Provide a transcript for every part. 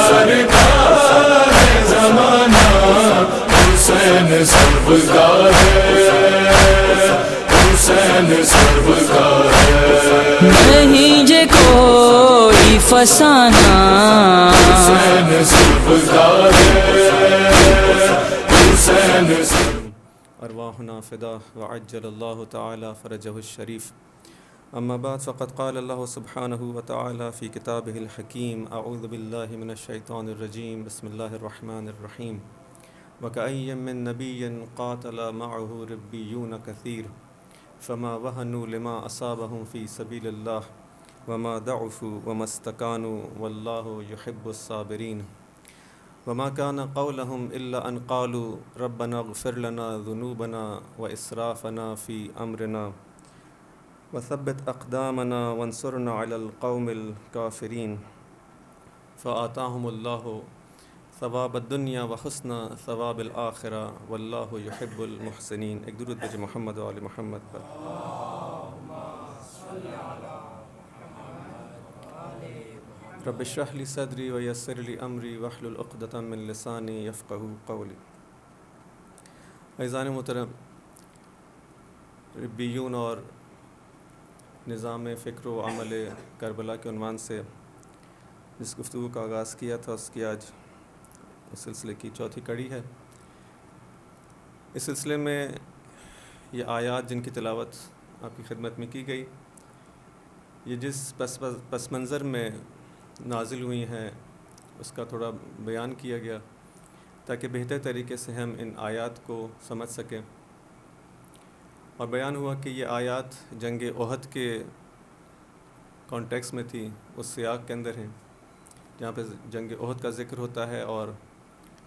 سرکار زمانہ حسین سرکار حسین سرکار نہیں جے کوئی فسانہ حسین سرکار حسین ارواحنا فدا وعجل اللہ تعالی فرجہ الشریف. اما بعد فقد قال اللہ سبحانہ وتعالی فی کتابہ الحکیم اعوذ باللہ من الشیطان الرجیم بسم اللہ الرحمن الرحیم. وکأی من نبی قاتل معه ربیون کثیر فما وهنوا لما اصابهم فی سبیل اللہ وما ضعفوا وما استکانوا واللہ یحب الصابرین. وما كان قولهم إلا أن قالوا ربنا اغفر لنا ذنوبنا وإسرافنا في أمرنا وثبت أقدامنا وانصرنا على القوم الكافرين فآتاهم الله ثواب الدنيا وحسن ثواب الآخرة والله يحب المحسنين. ایک درود بھیجے محمد و آل محمد پر. رب اشرح لي صدري ويسر لي امري واحلل عقدة من لساني يفقهوا قولي. عزیزان محترم، ربیون اور نظام فکر و عمل کربلا کے عنوان سے جس گفتگو کا آغاز کیا تھا اس کی آج اس سلسلے کی چوتھی کڑی ہے. اس سلسلے میں یہ آیات جن کی تلاوت آپ کی خدمت میں کی گئی، یہ جس پس منظر میں نازل ہوئی ہیں اس کا تھوڑا بیان کیا گیا تاکہ بہتر طریقے سے ہم ان آیات کو سمجھ سکیں. اور بیان ہوا کہ یہ آیات جنگ احد کے کانٹیکس میں تھی، اس سیاق کے اندر ہیں جہاں پہ جنگ احد کا ذکر ہوتا ہے اور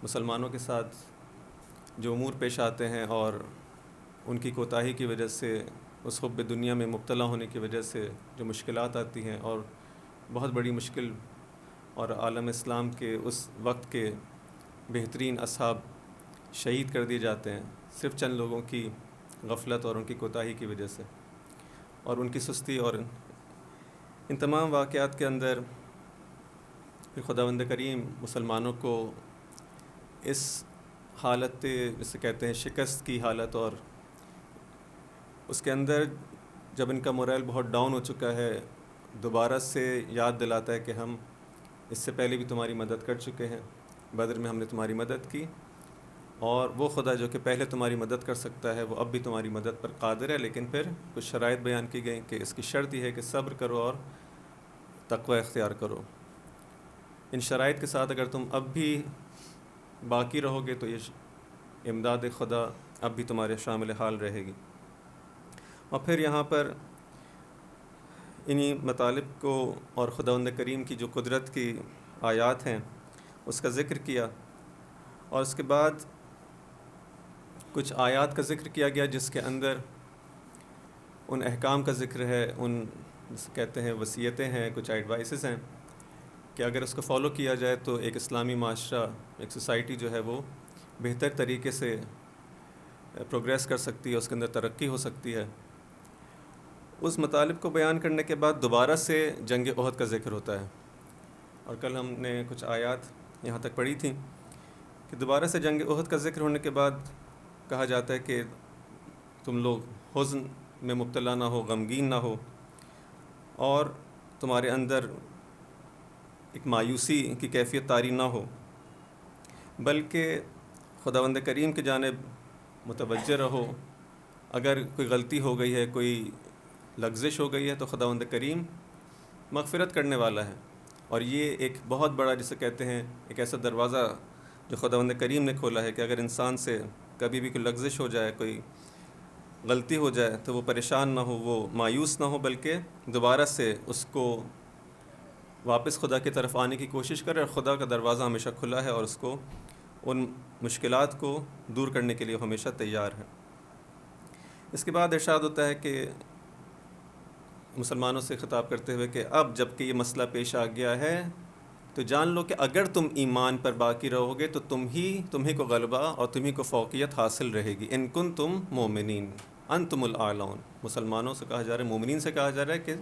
مسلمانوں کے ساتھ جو امور پیش آتے ہیں اور ان کی کوتاہی کی وجہ سے، اس حب دنیا میں مبتلا ہونے کی وجہ سے جو مشکلات آتی ہیں اور بہت بڑی مشکل، اور عالم اسلام کے اس وقت کے بہترین اصحاب شہید کر دیے جاتے ہیں صرف چند لوگوں کی غفلت اور ان کی کوتاہی کی وجہ سے اور ان کی سستی. اور ان تمام واقعات کے اندر پھر خداوند کریم مسلمانوں کو اس حالت جسے کہتے ہیں شکست کی حالت، اور اس کے اندر جب ان کا مورائل بہت ڈاؤن ہو چکا ہے، دوبارہ سے یاد دلاتا ہے کہ ہم اس سے پہلے بھی تمہاری مدد کر چکے ہیں، بدر میں ہم نے تمہاری مدد کی، اور وہ خدا جو کہ پہلے تمہاری مدد کر سکتا ہے وہ اب بھی تمہاری مدد پر قادر ہے. لیکن پھر کچھ شرائط بیان کی گئیں کہ اس کی شرط یہ ہے کہ صبر کرو اور تقوی اختیار کرو. ان شرائط کے ساتھ اگر تم اب بھی باقی رہو گے تو یہ امداد خدا اب بھی تمہارے شامل حال رہے گی. اور پھر یہاں پر انہی مطالب کو اور خداوند کریم کی جو قدرت کی آیات ہیں اس کا ذکر کیا، اور اس کے بعد کچھ آیات کا ذکر کیا گیا جس کے اندر ان احکام کا ذکر ہے، ان کہتے ہیں وصیتیں ہیں، کچھ ایڈوائسز ہیں کہ اگر اس کو فالو کیا جائے تو ایک اسلامی معاشرہ، ایک سوسائٹی جو ہے وہ بہتر طریقے سے پروگریس کر سکتی ہے، اس کے اندر ترقی ہو سکتی ہے. اس مطالب کو بیان کرنے کے بعد دوبارہ سے جنگ احد کا ذکر ہوتا ہے، اور کل ہم نے کچھ آیات یہاں تک پڑھی تھیں کہ دوبارہ سے جنگ احد کا ذکر ہونے کے بعد کہا جاتا ہے کہ تم لوگ حزن میں مبتلا نہ ہو، غمگین نہ ہو، اور تمہارے اندر ایک مایوسی کی کیفیت طاری نہ ہو، بلکہ خداوند کریم کی جانب متوجہ رہو. اگر کوئی غلطی ہو گئی ہے، کوئی لغزش ہو گئی ہے تو خداوند کریم مغفرت کرنے والا ہے. اور یہ ایک بہت بڑا جسے کہتے ہیں ایک ایسا دروازہ جو خداوند کریم نے کھولا ہے کہ اگر انسان سے کبھی بھی کوئی لغزش ہو جائے، کوئی غلطی ہو جائے تو وہ پریشان نہ ہو، وہ مایوس نہ ہو، بلکہ دوبارہ سے اس کو واپس خدا کی طرف آنے کی کوشش کرے، اور خدا کا دروازہ ہمیشہ کھلا ہے اور اس کو ان مشکلات کو دور کرنے کے لیے ہمیشہ تیار ہے. اس کے بعد ارشاد ہوتا ہے کہ مسلمانوں سے خطاب کرتے ہوئے کہ اب جب کہ یہ مسئلہ پیش آ گیا ہے تو جان لو کہ اگر تم ایمان پر باقی رہو گے تو تمہیں کو غلبہ اور تمہیں کو فوقیت حاصل رہے گی. ان کنتم مومنین انتم الاعلون. مسلمانوں سے کہا جا رہا ہے، مومنین سے کہا جا رہا ہے کہ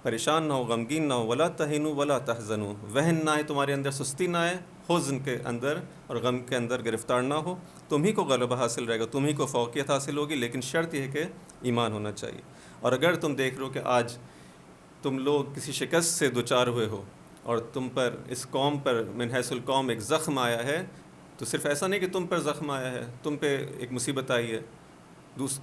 پریشان نہ ہو، غمگین نہ ہو، ولا تہنوا ولا تحزنوا، وہن نہ ہے تمہارے اندر، سستی نہ ہے، حزن کے اندر اور غم کے اندر گرفتار نہ ہو، تم ہی کو غلبہ حاصل رہے گا، تم ہی کو فوقیت حاصل ہوگی، لیکن شرط یہ ہے کہ ایمان ہونا چاہیے۔ اور اگر تم دیکھ رہے ہو کہ آج تم لوگ کسی شکست سے دوچار ہوئے ہو اور تم پر، اس قوم پر من حیث القوم ایک زخم آیا ہے، تو صرف ایسا نہیں کہ تم پر زخم آیا ہے، تم پہ ایک مصیبت آئی ہے،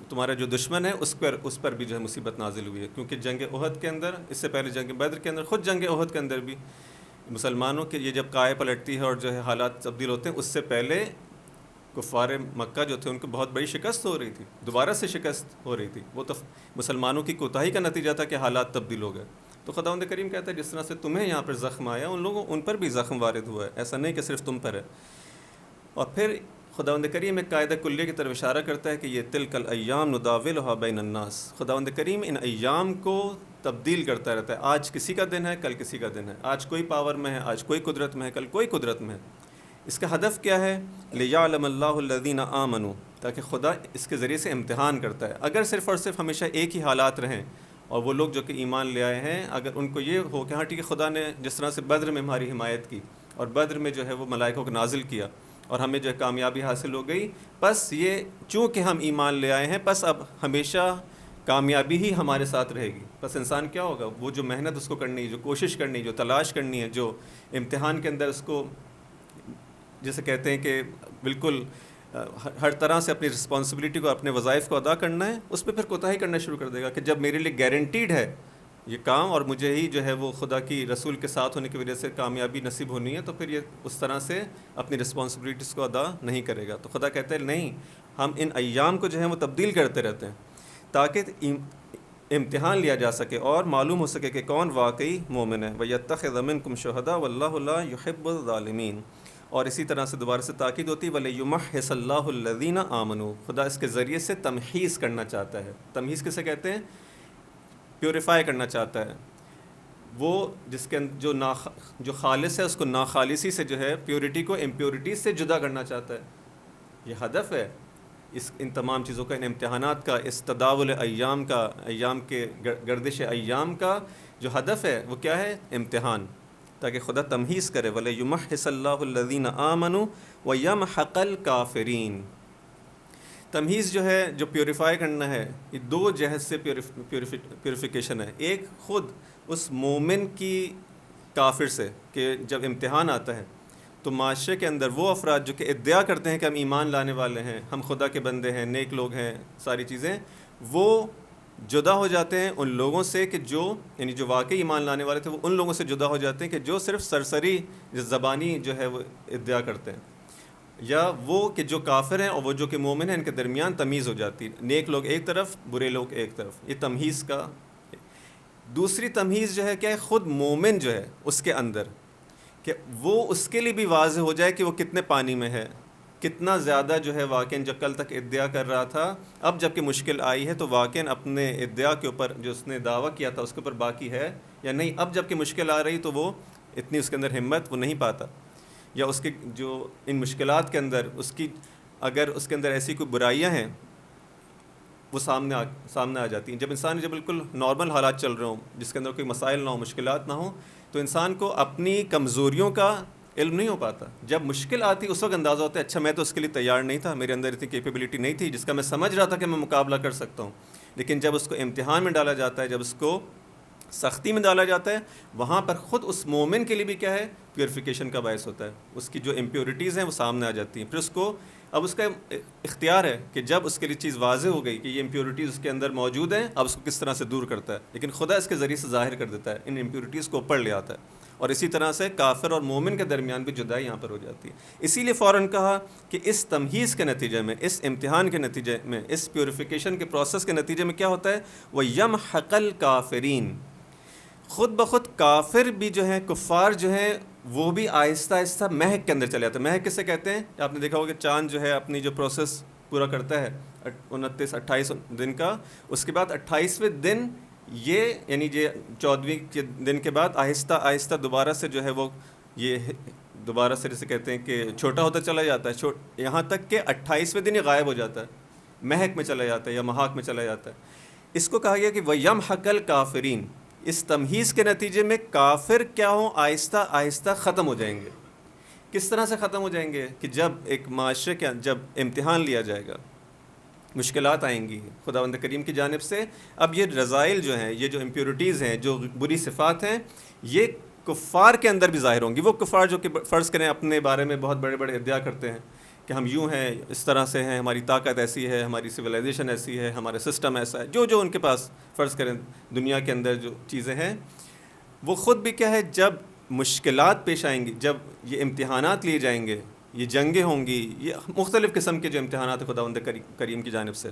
تمہارا جو دشمن ہے اس پر بھی جو ہے مصیبت نازل ہوئی ہے، کیونکہ جنگ احد کے اندر، اس سے پہلے جنگ بدر کے اندر، خود جنگ احد کے اندر بھی مسلمانوں کے یہ جب قائے پلٹتی ہے اور جو ہے حالات تبدیل ہوتے ہیں، اس سے پہلے کفار مکہ جو تھے ان کو بہت بڑی شکست ہو رہی تھی، دوبارہ سے شکست ہو رہی تھی، وہ تو مسلمانوں کی کوتاہی کا نتیجہ تھا کہ حالات تبدیل ہو گئے۔ تو خداوند کریم کہتا ہے جس طرح سے تمہیں یہاں پر زخم آیا، ان پر بھی زخم وارد ہوا ہے، ایسا نہیں کہ صرف تم پر ہے۔ اور پھر خداوند کریم ایک قاعدہ کلیہ کی طرف اشارہ کرتا ہے کہ یہ تلک الایام نداولها بین الناس، خداوند کریم ان ایام کو تبدیل کرتا رہتا ہے، آج کسی کا دن ہے، کل کسی کا دن ہے، آج کوئی پاور میں ہے، آج کوئی قدرت میں ہے، کل کوئی قدرت میں ہے۔ اس کا ہدف کیا ہے؟ لیعلم اللہ الذین آمنوا، تاکہ خدا اس کے ذریعے سے امتحان کرتا ہے۔ اگر صرف اور صرف ہمیشہ ایک ہی حالات رہیں اور وہ لوگ جو کہ ایمان لے آئے ہیں، اگر ان کو یہ ہو کہ ہاں ٹھیک ہے، خدا نے جس طرح سے بدر میں ہماری حمایت کی اور بدر میں جو ہے وہ ملائکوں کو نازل کیا اور ہمیں جو ہے کامیابی حاصل ہو گئی، بس یہ چونکہ ہم ایمان لے آئے ہیں، بس اب ہمیشہ کامیابی ہی ہمارے ساتھ رہے گی۔ بس انسان کیا ہوگا؟ وہ جو محنت اس کو کرنی ہے، جو کوشش کرنی ہے، جو تلاش کرنی ہے، جو امتحان کے اندر اس کو جیسے کہتے ہیں کہ بالکل ہر طرح سے اپنی رسپانسبلٹی کو، اپنے وظائف کو ادا کرنا ہے، اس پہ پھر کوتاہی کرنا شروع کر دے گا کہ جب میرے لیے گارنٹیڈ ہے یہ کام اور مجھے ہی جو ہے وہ خدا کی رسول کے ساتھ ہونے کی وجہ سے کامیابی نصیب ہونی ہے، تو پھر یہ اس طرح سے اپنی رسپانسبلٹیز کو ادا نہیں کرے گا۔ تو خدا کہتے ہیں نہیں، ہم ان ایام کو جو ہے وہ تبدیل کرتے رہتے ہیں تاکہ امتحان لیا جا سکے اور معلوم ہو سکے کہ کون واقعی مومن ہے۔ وَيَتَّخِذَ مِنْكُمْ شُهَدَاءَ وَاللَّهُ لَا يُحِبُّ الظَّالِمِينَ، اور اسی طرح سے دوبارہ سے تاکید ہوتی ہے وَلِيُمَحِّصَ اللَّهُ الَّذِينَ آمَنُوا، خدا اس کے ذریعے سے تمحیص کرنا چاہتا ہے۔ تمحیص کسے کہتے ہیں؟ پیوریفائی کرنا چاہتا ہے، وہ جس کے جو خالص ہے اس کو ناخالصی سے جو ہے پیورٹی کو امپیورٹیز سے جدا کرنا چاہتا ہے۔ یہ ہدف ہے ان تمام چیزوں کا، ان امتحانات کا، اس تداول ایام کا، ایام کے گردش ایام کا جو ہدف ہے وہ کیا ہے؟ امتحان، تاکہ خدا تمحیص کرے۔ وَلَيُمَحِّصَ اللَّهُ الَّذِينَ آمَنُوا وَيَمْحَقَ الْكَافِرِينَ۔ تمحیص جو ہے، جو پیوریفائی کرنا ہے، یہ دو جہت سے پیوریفیکیشن ہے۔ ایک خود اس مومن کی کافر سے، کہ جب امتحان آتا ہے تو معاشرے کے اندر وہ افراد جو کہ ادعا کرتے ہیں کہ ہم ایمان لانے والے ہیں، ہم خدا کے بندے ہیں، نیک لوگ ہیں، ساری چیزیں، وہ جدا ہو جاتے ہیں ان لوگوں سے کہ جو یعنی جو واقعی ایمان لانے والے تھے، وہ ان لوگوں سے جدا ہو جاتے ہیں کہ جو صرف سرسری زبانی جو ہے وہ ادعا کرتے ہیں، یا وہ کہ جو کافر ہیں اور وہ جو کہ مومن ہیں، ان کے درمیان تمیز ہو جاتی ہے، نیک لوگ ایک طرف، برے لوگ ایک طرف۔ یہ تمحیص کا دوسری تمحیص جو ہے کیا ہے؟ خود مومن جو ہے اس کے اندر، کہ وہ اس کے لیے بھی واضح ہو جائے کہ وہ کتنے پانی میں ہے، کتنا زیادہ جو ہے واقعاً جو کل تک ادعا کر رہا تھا، اب جب کہ مشکل آئی ہے تو واقعاً اپنے ادعا کے اوپر جو اس نے دعویٰ کیا تھا اس کے اوپر باقی ہے یا نہیں۔ اب جب کہ مشکل آ رہی تو وہ اتنی اس کے اندر ہمت وہ نہیں پاتا، یا اس کے جو ان مشکلات کے اندر اس کی اگر اس کے اندر ایسی کوئی برائیاں ہیں وہ سامنے آ جاتی ہیں۔ جب انسان جب بالکل نارمل حالات چل رہے ہوں، جس کے اندر کوئی مسائل نہ ہوں، مشکلات نہ ہوں، تو انسان کو اپنی کمزوریوں کا علم نہیں ہو پاتا۔ جب مشکل آتی اس وقت اندازہ ہوتا ہے اچھا میں تو اس کے لیے تیار نہیں تھا، میرے اندر اتنی کیپیبلٹی نہیں تھی جس کا میں سمجھ رہا تھا کہ میں مقابلہ کر سکتا ہوں، لیکن جب اس کو امتحان میں ڈالا جاتا ہے، جب اس کو سختی میں ڈالا جاتا ہے، وہاں پر خود اس مومن کے لیے بھی کیا ہے؟ پیوریفیکیشن کا باعث ہوتا ہے، اس کی جو امپیورٹیز ہیں وہ سامنے آ جاتی ہیں۔ پھر اس کو اب اس کا اختیار ہے کہ جب اس کے لیے چیز واضح ہو گئی کہ یہ امپیورٹیز اس کے اندر موجود ہیں، اب اس کو کس طرح سے دور کرتا ہے، لیکن خدا اس کے ذریعے سے ظاہر کر دیتا ہے، ان امپیورٹیز کو اوپر لے آتا ہے، اور اسی طرح سے کافر اور مومن کے درمیان بھی جدائی یہاں پر ہو جاتی ہے۔ اسی لیے فوراً کہا کہ اس تمحیص کے نتیجے میں، اس امتحان کے نتیجے میں، اس پیوریفیکیشن کے پروسیس کے نتیجے میں کیا ہوتا ہے؟ وَيَمْحَقَ الْكَافِرِينَ، خود بخود کافر بھی جو ہیں، کفار جو ہیں، وہ بھی آہستہ آہستہ مہک کے اندر چلے جاتے ہیں۔ مہک کسے کہتے ہیں؟ آپ نے دیکھا ہوگا کہ چاند جو ہے اپنی جو پروسیس پورا کرتا ہے 29-28 دن کا، اس کے بعد 28ویں دن یہ یعنی 14ویں کے دن کے بعد آہستہ آہستہ دوبارہ سے جو ہے وہ یہ دوبارہ سے جسے کہتے ہیں کہ چھوٹا ہوتا چلا جاتا ہے، یہاں تک کہ 28ویں دن یہ غائب ہو جاتا ہے، مہک میں چلا جاتا ہے یا محاق میں چلا جاتا ہے۔ اس کو کہا گیا کہ وَيَمْحَقَ الْكَافِرِينَ، اس تمہیز کے نتیجے میں کافر کیا ہوں آہستہ آہستہ ختم ہو جائیں گے. کس طرح سے ختم ہو جائیں گے؟ کہ جب ایک معاشرے کے جب امتحان لیا جائے گا، مشکلات آئیں گی خداوند کریم کی جانب سے. اب یہ رذائل جو ہیں، یہ جو امپیورٹیز ہیں، جو بری صفات ہیں، یہ کفار کے اندر بھی ظاہر ہوں گی. وہ کفار جو کہ فرض کریں اپنے بارے میں بہت بڑے بڑے ادعا کرتے ہیں کہ ہم یوں ہیں، اس طرح سے ہیں، ہماری طاقت ایسی ہے، ہماری سویلائزیشن ایسی ہے، ہمارا سسٹم ایسا ہے، جو ان کے پاس فرض کریں دنیا کے اندر جو چیزیں ہیں، وہ خود بھی کیا ہے، جب مشکلات پیش آئیں گی، جب یہ امتحانات لیے جائیں گے، یہ جنگیں ہوں گی، یہ مختلف قسم کے جو امتحانات ہیں خداوند کریم کی جانب سے،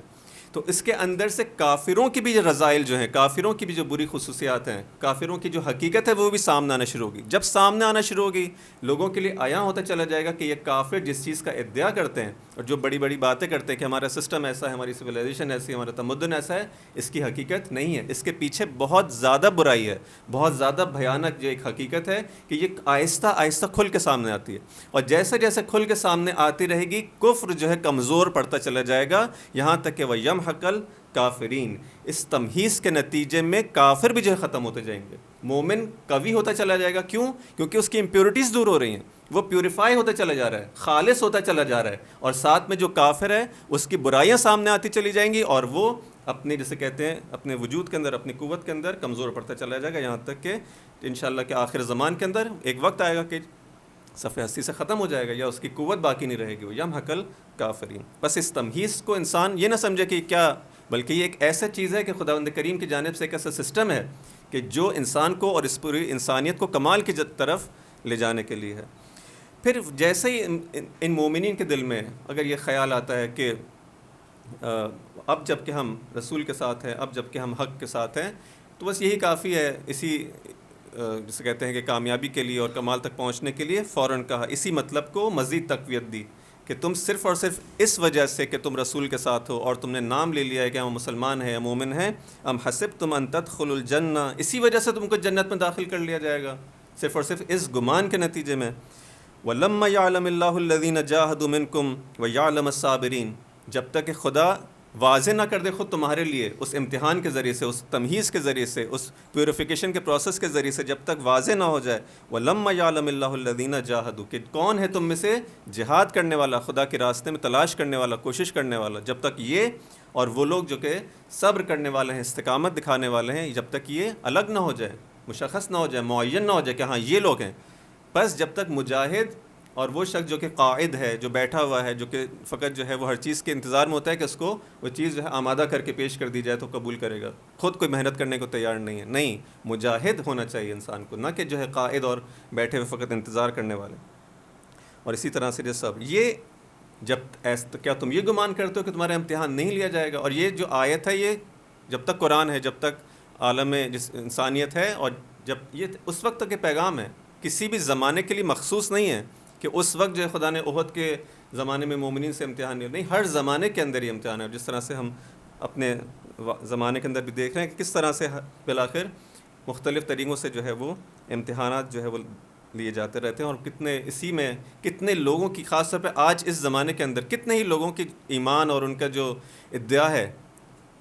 تو اس کے اندر سے کافروں کی بھی جو رذائل جو ہیں، کافروں کی بھی جو بری خصوصیات ہیں، کافروں کی جو حقیقت ہے وہ بھی سامنے آنا شروع ہوگی. جب سامنے آنا شروع ہوگی، لوگوں کے لیے عیاں ہوتا چلا جائے گا کہ یہ کافر جس چیز کا ادعا کرتے ہیں اور جو بڑی بڑی باتیں کرتے ہیں کہ ہمارا سسٹم ایسا ہے، ہماری سویلائزیشن ایسی ہے، ہمارا تمدن ایسا ہے، اس کی حقیقت نہیں ہے. اس کے پیچھے بہت زیادہ برائی ہے، بہت زیادہ بھیانک جو ایک حقیقت ہے کہ یہ آہستہ آہستہ کھل کے سامنے آتی ہے. اور جیسے جیسے کھل کے سامنے آتی رہے گی، کفر جو ہے کمزور پڑتا چلا جائے گا، یہاں تک کہ وہ یمحق کافرین. اس تمہیز کے نتیجے میں کافر بھی جو ہے ختم ہوتے جائیں گے، مومن قوی ہوتا چلا جائے گا. کیوں؟ کیونکہ اس کی امپیورٹیز دور ہو رہی ہیں، وہ پیوریفائی ہوتا چلا جا رہا ہے، خالص ہوتا چلا جا رہا ہے. اور ساتھ میں جو کافر ہے اس کی برائیاں سامنے آتی چلی جائیں گی، اور وہ اپنے جسے کہتے ہیں اپنے وجود کے اندر، اپنی قوت کے اندر کمزور پڑتا چلا جائے گا، یہاں تک کہ انشاءاللہ کہ آخر زمان کے اندر ایک وقت آئے گا کہ صفحہ ہستی سے ختم ہو جائے گا، یا اس کی قوت باقی نہیں رہے گی. وہ یمحق کافرین. بس اس تمہیز کو انسان یہ نہ سمجھے کہ کیا، بلکہ یہ ایک ایسا چیز ہے کہ خداوند کریم کی جانب سے ایک ایسا سسٹم ہے کہ جو انسان کو اور اس پوری انسانیت کو کمال کی طرف لے جانے کے لیے ہے. پھر جیسے ہی ان مومنین کے دل میں اگر یہ خیال آتا ہے کہ اب جب کہ ہم رسول کے ساتھ ہیں، اب جب کہ ہم حق کے ساتھ ہیں، تو بس یہی کافی ہے. اسی جسے کہتے ہیں کہ کامیابی کے لیے اور کمال تک پہنچنے کے لیے فوراً کہا، اسی مطلب کو مزید تقویت دی کہ تم صرف اور صرف اس وجہ سے کہ تم رسول کے ساتھ ہو اور تم نے نام لے لیا ہے کہ ہم مسلمان ہیں، مومن ہیں، ام حسبتم ان تدخلوا الجنہ، اسی وجہ سے تم کو جنت میں داخل کر لیا جائے گا، صرف اور صرف اس گمان کے نتیجے میں. وَلَمَّا يَعْلَمِ اللَّهُ الَّذِينَ جَاهَدُوا مِنْكُمْ وَيَعْلَمَ الصَّابِرِينَ. جب تک کہ خدا واضح نہ کر دے خود تمہارے لیے اس امتحان کے ذریعے سے، اس تمہیز کے ذریعے سے، اس پیوریفیکیشن کے پروسیس کے ذریعے سے جب تک واضح نہ ہو جائے، وَلَمَّا يَعْلَمِ اللَّهُ الَّذِينَ جَاهَدُوا، کہ کون ہے تم میں سے جہاد کرنے والا، خدا کے راستے میں تلاش کرنے والا، کوشش کرنے والا، جب تک یہ اور وہ لوگ جو کہ صبر کرنے والے ہیں، استقامت دکھانے والے ہیں، جب تک یہ الگ نہ ہو جائے، مشخص نہ ہو جائے، معین نہ ہو جائے کہ ہاں یہ لوگ ہیں، بس جب تک مجاہد اور وہ شخص جو کہ قائد ہے، جو بیٹھا ہوا ہے، جو کہ فقط جو ہے وہ ہر چیز کے انتظار میں ہوتا ہے کہ اس کو وہ چیز جو ہے آمادہ کر کے پیش کر دی جائے تو قبول کرے گا، خود کوئی محنت کرنے کو تیار نہیں ہے. نہیں، مجاہد ہونا چاہیے انسان کو، نہ کہ جو ہے قائد اور بیٹھے ہوئے فقط انتظار کرنے والے. اور اسی طرح سے یہ سب یہ جب تو کیا تم یہ گمان کرتے ہو کہ تمہارا امتحان نہیں لیا جائے گا؟ اور یہ جو آیت ہے، یہ جب تک قرآن ہے، جب تک عالم جس انسانیت ہے، اور جب یہ اس وقت تک یہ پیغام ہے، کسی بھی زمانے کے لیے مخصوص نہیں ہے کہ اس وقت جو ہے خدا نے احد کے زمانے میں مومنین سے امتحان نہیں، ہر زمانے کے اندر یہ امتحان ہے. جس طرح سے ہم اپنے زمانے کے اندر بھی دیکھ رہے ہیں کہ کس طرح سے بالآخر مختلف طریقوں سے جو ہے وہ امتحانات جو ہے وہ لیے جاتے رہتے ہیں، اور کتنے اسی میں کتنے لوگوں کی، خاص طور پہ آج اس زمانے کے اندر کتنے ہی لوگوں کی ایمان اور ان کا جو ادعا ہے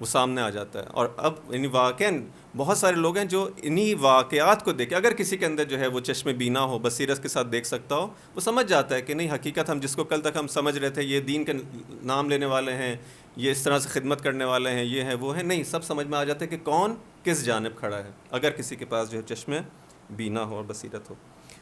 وہ سامنے آ جاتا ہے. اور اب یعنی واقعاً بہت سارے لوگ ہیں جو انہی واقعات کو دیکھ کے، اگر کسی کے اندر جو ہے وہ چشم بینا ہو، بصیرت کے ساتھ دیکھ سکتا ہو، وہ سمجھ جاتا ہے کہ نہیں، حقیقت ہم جس کو کل تک ہم سمجھ رہے تھے یہ دین کے نام لینے والے ہیں، یہ اس طرح سے خدمت کرنے والے ہیں، یہ ہیں وہ ہیں، نہیں، سب سمجھ میں آ جاتا ہے کہ کون کس جانب کھڑا ہے، اگر کسی کے پاس جو ہے چشم بینا ہو اور بصیرت ہو.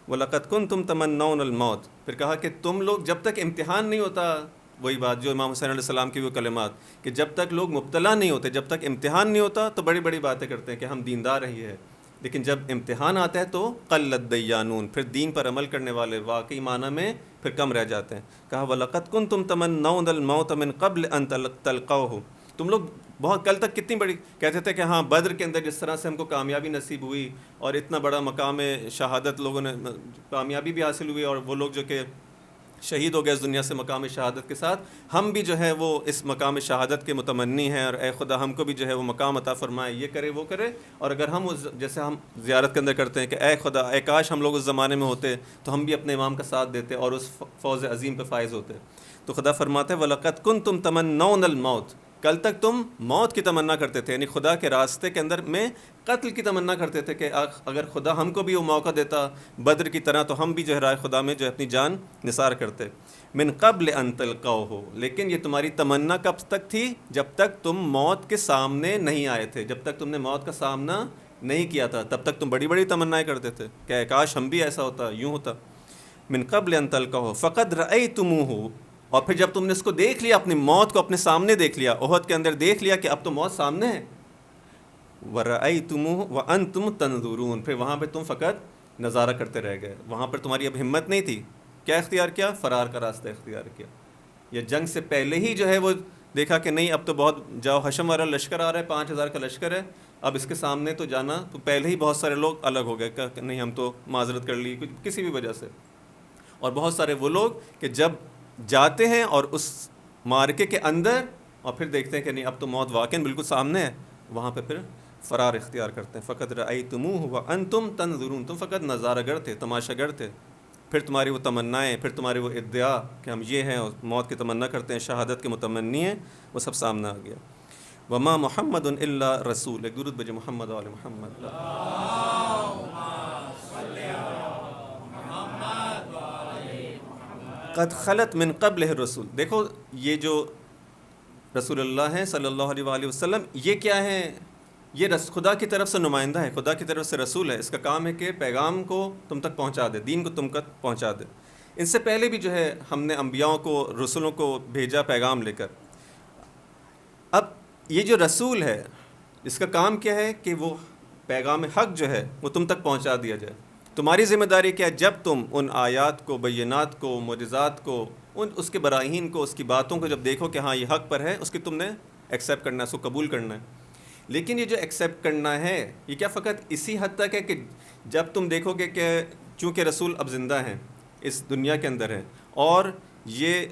وَلَقَدْ كُنْتُمْ تَمَنَّوْنَ الْمَوْتَ. پھر کہا کہ تم لوگ جب تک امتحان نہیں ہوتا، وہی بات جو امام حسین علیہ السلام کی وہ کلمات کہ جب تک لوگ مبتلا نہیں ہوتے، جب تک امتحان نہیں ہوتا تو بڑی بڑی باتیں کرتے ہیں کہ ہم دیندار رہی ہے، لیکن جب امتحان آتا ہے تو قلت الدیانون، پھر دین پر عمل کرنے والے واقعی معنی میں پھر کم رہ جاتے ہیں. کہا وَلَقَدْ كُنْتُمْ تَمَنَّوْنَ الْمَوْتَ مِنْ قَبْلِ أَنْ تَلْقَوْهُ. تم لوگ بہت کل تک کتنی بڑی کہتے تھے کہ ہاں بدر کے اندر جس طرح سے ہم کو کامیابی نصیب ہوئی اور اتنا بڑا مقام شہادت لوگوں نے کامیابی بھی حاصل ہوئی، اور وہ لوگ جو کہ شہید ہو گئے اس دنیا سے مقام شہادت کے ساتھ، ہم بھی جو ہے وہ اس مقام شہادت کے متمنی ہیں، اور اے خدا ہم کو بھی جو ہے وہ مقام عطا فرمائے، یہ کرے وہ کرے. اور اگر ہم جیسے ہم زیارت کے اندر کرتے ہیں کہ اے خدا، اے کاش ہم لوگ اس زمانے میں ہوتے تو ہم بھی اپنے امام کا ساتھ دیتے اور اس فوز عظیم پہ فائز ہوتے. تو خدا فرماتا ہے وَلَقَدْ كُنْتُمْ تَمَنَّوْنَ الْمَوْتَ. کل تک تم موت کی تمنا کرتے تھے، یعنی خدا کے راستے کے اندر میں قتل کی تمنا کرتے تھے کہ اگر خدا ہم کو بھی وہ موقع دیتا بدر کی طرح تو ہم بھی جو ہے راہ خدا میں جو اپنی جان نثار کرتے۔ من قبل ان تلقوہ، لیکن یہ تمہاری تمنا کب تک تھی؟ جب تک تم موت کے سامنے نہیں آئے تھے، جب تک تم نے موت کا سامنا نہیں کیا تھا، تب تک تم بڑی بڑی تمنائیں کرتے تھے کہ کاش ہم بھی ایسا ہوتا، یوں ہوتا۔ من قبل ان تلقوہ فقد رأیتموہ، اور پھر جب تم نے اس کو دیکھ لیا، اپنی موت کو اپنے سامنے دیکھ لیا، احد کے اندر دیکھ لیا کہ اب تو موت سامنے ہے، وَرَأَيْتُمُوهُ وَأَنْتُمْ تَنْظُرُونَ، پھر وہاں پہ تم فقط نظارہ کرتے رہ گئے، وہاں پر تمہاری اب ہمت نہیں تھی، کیا اختیار کیا؟ فرار کا راستہ اختیار کیا، یا جنگ سے پہلے ہی جو ہے وہ دیکھا کہ نہیں اب تو بہت جاؤ، حشم والا لشکر آ رہا ہے، 5000 کا لشکر ہے، اب اس کے سامنے تو جانا، تو پہلے ہی بہت سارے لوگ الگ ہو گئے کہ نہیں ہم تو معذرت کر لی کسی بھی وجہ سے، اور بہت سارے وہ لوگ کہ جب جاتے ہیں اور اس مارکے کے اندر اور پھر دیکھتے ہیں کہ نہیں اب تو موت واقعاً بالکل سامنے ہے، وہاں پہ پھر فرار اختیار کرتے ہیں۔ فقط رأیتموہ وانتم تنظرون، تم فقط نظارہ گر تھے، تماشا گر تھے، پھر تمہاری وہ تمنائیں، پھر تمہاری وہ ادعا کہ ہم یہ ہیں اور موت کی تمنا کرتے ہیں، شہادت کے متمنی ہیں، وہ سب سامنے آ گیا۔ وما محمد الا رسول، ایک درود بھیجے محمد وعلی محمد۔ قد خلت من قبلہ الرسول، دیکھو یہ جو رسول اللہ ہیں صلی اللہ علیہ وآلہ وسلم، یہ کیا ہیں؟ یہ خدا کی طرف سے نمائندہ ہے، خدا کی طرف سے رسول ہے، اس کا کام ہے کہ پیغام کو تم تک پہنچا دے، دین کو تم تک پہنچا دے۔ ان سے پہلے بھی جو ہے ہم نے انبیاؤں کو، رسولوں کو بھیجا پیغام لے کر۔ اب یہ جو رسول ہے اس کا کام کیا ہے کہ وہ پیغام حق جو ہے وہ تم تک پہنچا دیا جائے۔ تمہاری ذمہ داری کیا ہے؟ جب تم ان آیات کو، بینات کو، معجزات کو، اس کے براہین کو، اس کی باتوں کو جب دیکھو کہ ہاں یہ حق پر ہے، اس کی تم نے ایکسیپٹ کرنا ہے، اس کو قبول کرنا ہے۔ لیکن یہ جو ایکسیپٹ کرنا ہے یہ کیا فقط اسی حد تک ہے کہ جب تم دیکھو گے کہ چونکہ رسول اب زندہ ہیں، اس دنیا کے اندر ہیں، اور یہ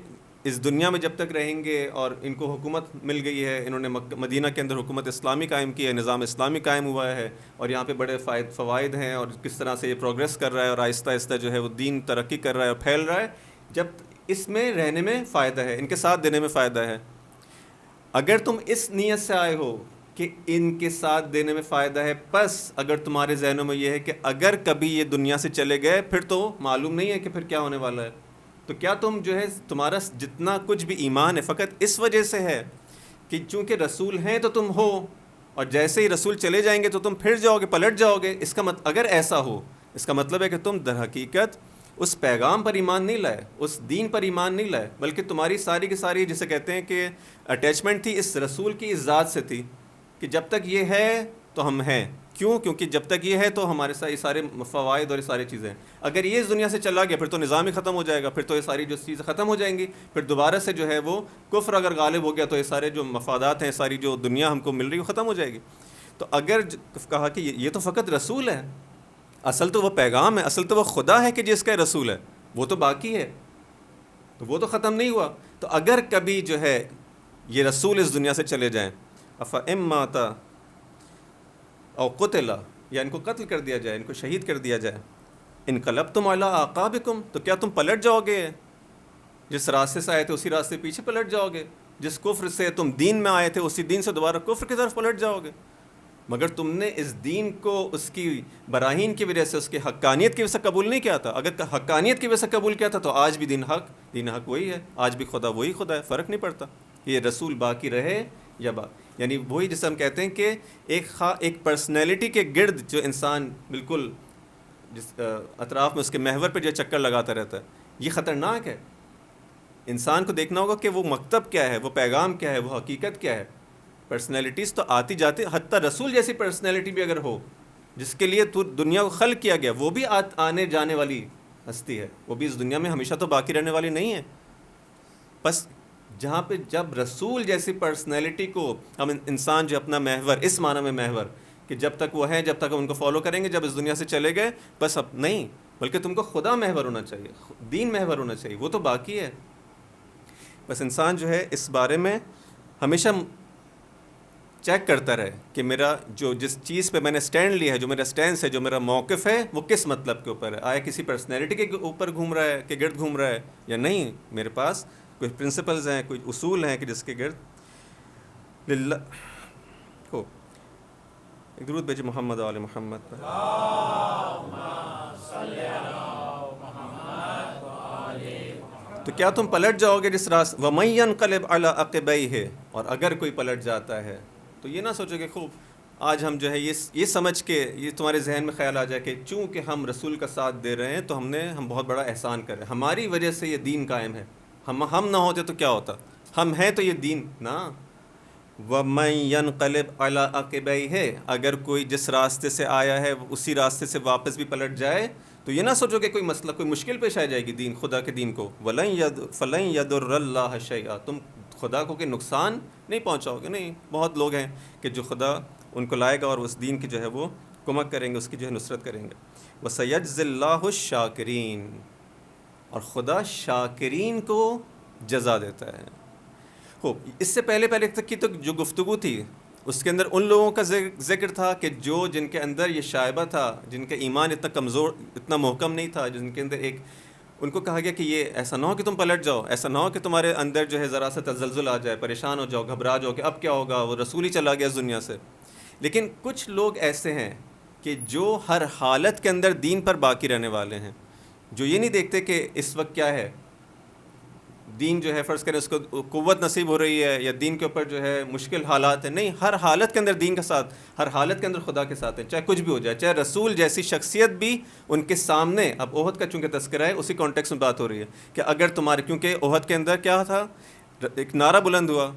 اس دنیا میں جب تک رہیں گے اور ان کو حکومت مل گئی ہے، انہوں نے مدینہ کے اندر حکومت اسلامی قائم کی ہے، نظام اسلامی قائم ہوا ہے، اور یہاں پہ بڑے فوائد ہیں، اور کس طرح سے یہ پروگریس کر رہا ہے اور آہستہ آہستہ جو ہے وہ دین ترقی کر رہا ہے اور پھیل رہا ہے، جب اس میں رہنے میں فائدہ ہے، ان کے ساتھ دینے میں فائدہ ہے۔ اگر تم اس نیت سے آئے ہو کہ ان کے ساتھ دینے میں فائدہ ہے، پس اگر تمہارے ذہنوں میں یہ ہے کہ اگر کبھی یہ دنیا سے چلے گئے پھر تو معلوم نہیں ہے کہ پھر کیا ہونے والا ہے، تو کیا تم جو ہے تمہارا جتنا کچھ بھی ایمان ہے فقط اس وجہ سے ہے کہ چونکہ رسول ہیں تو تم ہو، اور جیسے ہی رسول چلے جائیں گے تو تم پھر جاؤ گے، پلٹ جاؤ گے؟ اس کا اگر ایسا ہو، اس کا مطلب ہے کہ تم در حقیقت اس پیغام پر ایمان نہیں لائے، اس دین پر ایمان نہیں لائے، بلکہ تمہاری ساری کی ساری جسے کہتے ہیں کہ اٹیچمنٹ تھی اس رسول کی اس ذات سے تھی کہ جب تک یہ ہے تو ہم ہیں۔ کیوں؟ کیونکہ جب تک یہ ہے تو ہمارے ساتھ یہ سارے فوائد اور یہ ساری چیزیں ہیں، اگر یہ اس دنیا سے چلا گیا پھر تو نظام ہی ختم ہو جائے گا، پھر تو یہ ساری جو چیزیں ختم ہو جائیں گی، پھر دوبارہ سے جو ہے وہ کفر اگر غالب ہو گیا تو یہ سارے جو مفادات ہیں، ساری جو دنیا ہم کو مل رہی ہے وہ ختم ہو جائے گی۔ تو اگر کہا کہ یہ تو فقط رسول ہے، اصل تو وہ پیغام ہے، اصل تو وہ خدا ہے کہ جس کا رسول ہے، وہ تو باقی ہے، تو وہ تو ختم نہیں ہوا۔ تو اگر کبھی جو ہے یہ رسول اس دنیا سے چلے جائیں، افَإِن مَاتَ او قتل، یا ان کو قتل کر دیا جائے، ان کو شہید کر دیا جائے، انقلبتم علی اعقابکم، تو کیا تم پلٹ جاؤ گے؟ جس راستے سے آئے تھے اسی راستے پیچھے پلٹ جاؤ گے؟ جس کفر سے تم دین میں آئے تھے اسی دین سے دوبارہ کفر کی طرف پلٹ جاؤ گے؟ مگر تم نے اس دین کو اس کی براہین کی وجہ سے، اس کی حقانیت کی وجہ سے قبول نہیں کیا تھا۔ اگر حقانیت کی وجہ سے قبول کیا تھا تو آج بھی دین حق وہی ہے، آج بھی خدا وہی خدا ہے، فرق نہیں پڑتا، یہ رسول باقی رہے یا یعنی وہی جسے ہم کہتے ہیں کہ ایک پرسنالٹی کے گرد جو انسان بالکل جس اطراف میں اس کے محور پہ جو چکر لگاتا رہتا ہے، یہ خطرناک ہے۔ انسان کو دیکھنا ہوگا کہ وہ مکتب کیا ہے، وہ پیغام کیا ہے، وہ حقیقت کیا ہے۔ پرسنالٹیز تو آتی جاتی، حتیٰ رسول جیسی پرسنالٹی بھی اگر ہو جس کے لیے تو دنیا کو خلق کیا گیا، وہ بھی آنے جانے والی ہستی ہے، وہ بھی اس دنیا میں ہمیشہ تو باقی رہنے والی نہیں ہے۔ بس جہاں پہ جب رسول جیسی پرسنالٹی کو ہم انسان جو اپنا محور، اس معنی میں محور کہ جب تک وہ ہیں جب تک ہم ان کو فالو کریں گے، جب اس دنیا سے چلے گئے بس اب نہیں، بلکہ تم کو خدا محور ہونا چاہیے، دین محور ہونا چاہیے، وہ تو باقی ہے۔ بس انسان جو ہے اس بارے میں ہمیشہ چیک کرتا رہے کہ میرا جس چیز پہ میں نے سٹینڈ لیا ہے، جو میرا سٹینس ہے، جو میرا موقف ہے، وہ کس مطلب کے اوپر ہے، آیا کسی پرسنالٹی کے اوپر گھوم رہا ہے کہ گرد گھوم رہا ہے یا نہیں، میرے پاس کوئی پرنسپلز ہیں، کوئی اصول ہیں کہ جس کے گرد للہ ہو ایک درود بھیجے محمد آل محمد پر. تو کیا تم پلٹ جاؤ گے جس راستے وَمَن يَنْقَلِبْ عَلَىٰ عَقِبَيْهِ، اور اگر کوئی پلٹ جاتا ہے تو یہ نہ سوچو کہ خوب آج ہم جو ہے یہ سمجھ کے یہ تمہارے ذہن میں خیال آ جائے کہ چونکہ ہم رسول کا ساتھ دے رہے ہیں تو ہم بہت بڑا احسان کر رہے ہیں، ہماری وجہ سے یہ دین قائم ہے. ہم نہ ہوتے تو کیا ہوتا؟ ہم ہیں تو یہ دین نا. وَمَن يَنْقَلِبْ عَلَىٰ عَقِبَيْهِ، اگر کوئی جس راستے سے آیا ہے اسی راستے سے واپس بھی پلٹ جائے تو یہ نہ سوچو کہ کوئی مسئلہ کوئی مشکل پیش آ جائے گی دین خدا کے دین کو. فَلَن يَضُرَّ اللَّهَ شَيْئًا، تم خدا کو کہ نقصان نہیں پہنچاؤ گے. نہیں، بہت لوگ ہیں کہ جو خدا ان کو لائے گا اور اس دین کی جو ہے وہ کمک کریں گے، اس کی جو ہے نصرت کریں گے. وَسَيَجْزِي اللَّهُ الشَّاكِرِينَ، اور خدا شاکرین کو جزا دیتا ہے. خوب، اس سے پہلے تک کی تو جو گفتگو تھی اس کے اندر ان لوگوں کا ذکر تھا کہ جن کے اندر یہ شائبہ تھا، جن کا ایمان اتنا کمزور اتنا محکم نہیں تھا، جن کے اندر ان کو کہا گیا کہ یہ ایسا نہ ہو کہ تم پلٹ جاؤ، ایسا نہ ہو کہ تمہارے اندر جو ہے ذرا سا تزلزل آ جائے، پریشان ہو جاؤ، گھبرا جاؤ کہ اب کیا ہوگا، وہ رسول ہی چلا گیا اس دنیا سے. لیکن کچھ لوگ ایسے ہیں کہ جو ہر حالت کے اندر دین پر باقی رہنے والے ہیں، جو یہ نہیں دیکھتے کہ اس وقت کیا ہے، دین جو ہے فرض کریں اس کو قوت نصیب ہو رہی ہے یا دین کے اوپر جو ہے مشکل حالات ہیں. نہیں، ہر حالت کے اندر دین کا ساتھ، ہر حالت کے اندر خدا کے ساتھ ہے، چاہے کچھ بھی ہو جائے. چاہے رسول جیسی شخصیت بھی ان کے سامنے، اب احد کا چونکہ تذکرہ ہے اسی کانٹیکس میں بات ہو رہی ہے کہ اگر تمہارے، کیونکہ احد کے اندر کیا تھا، ایک نعرہ بلند ہوا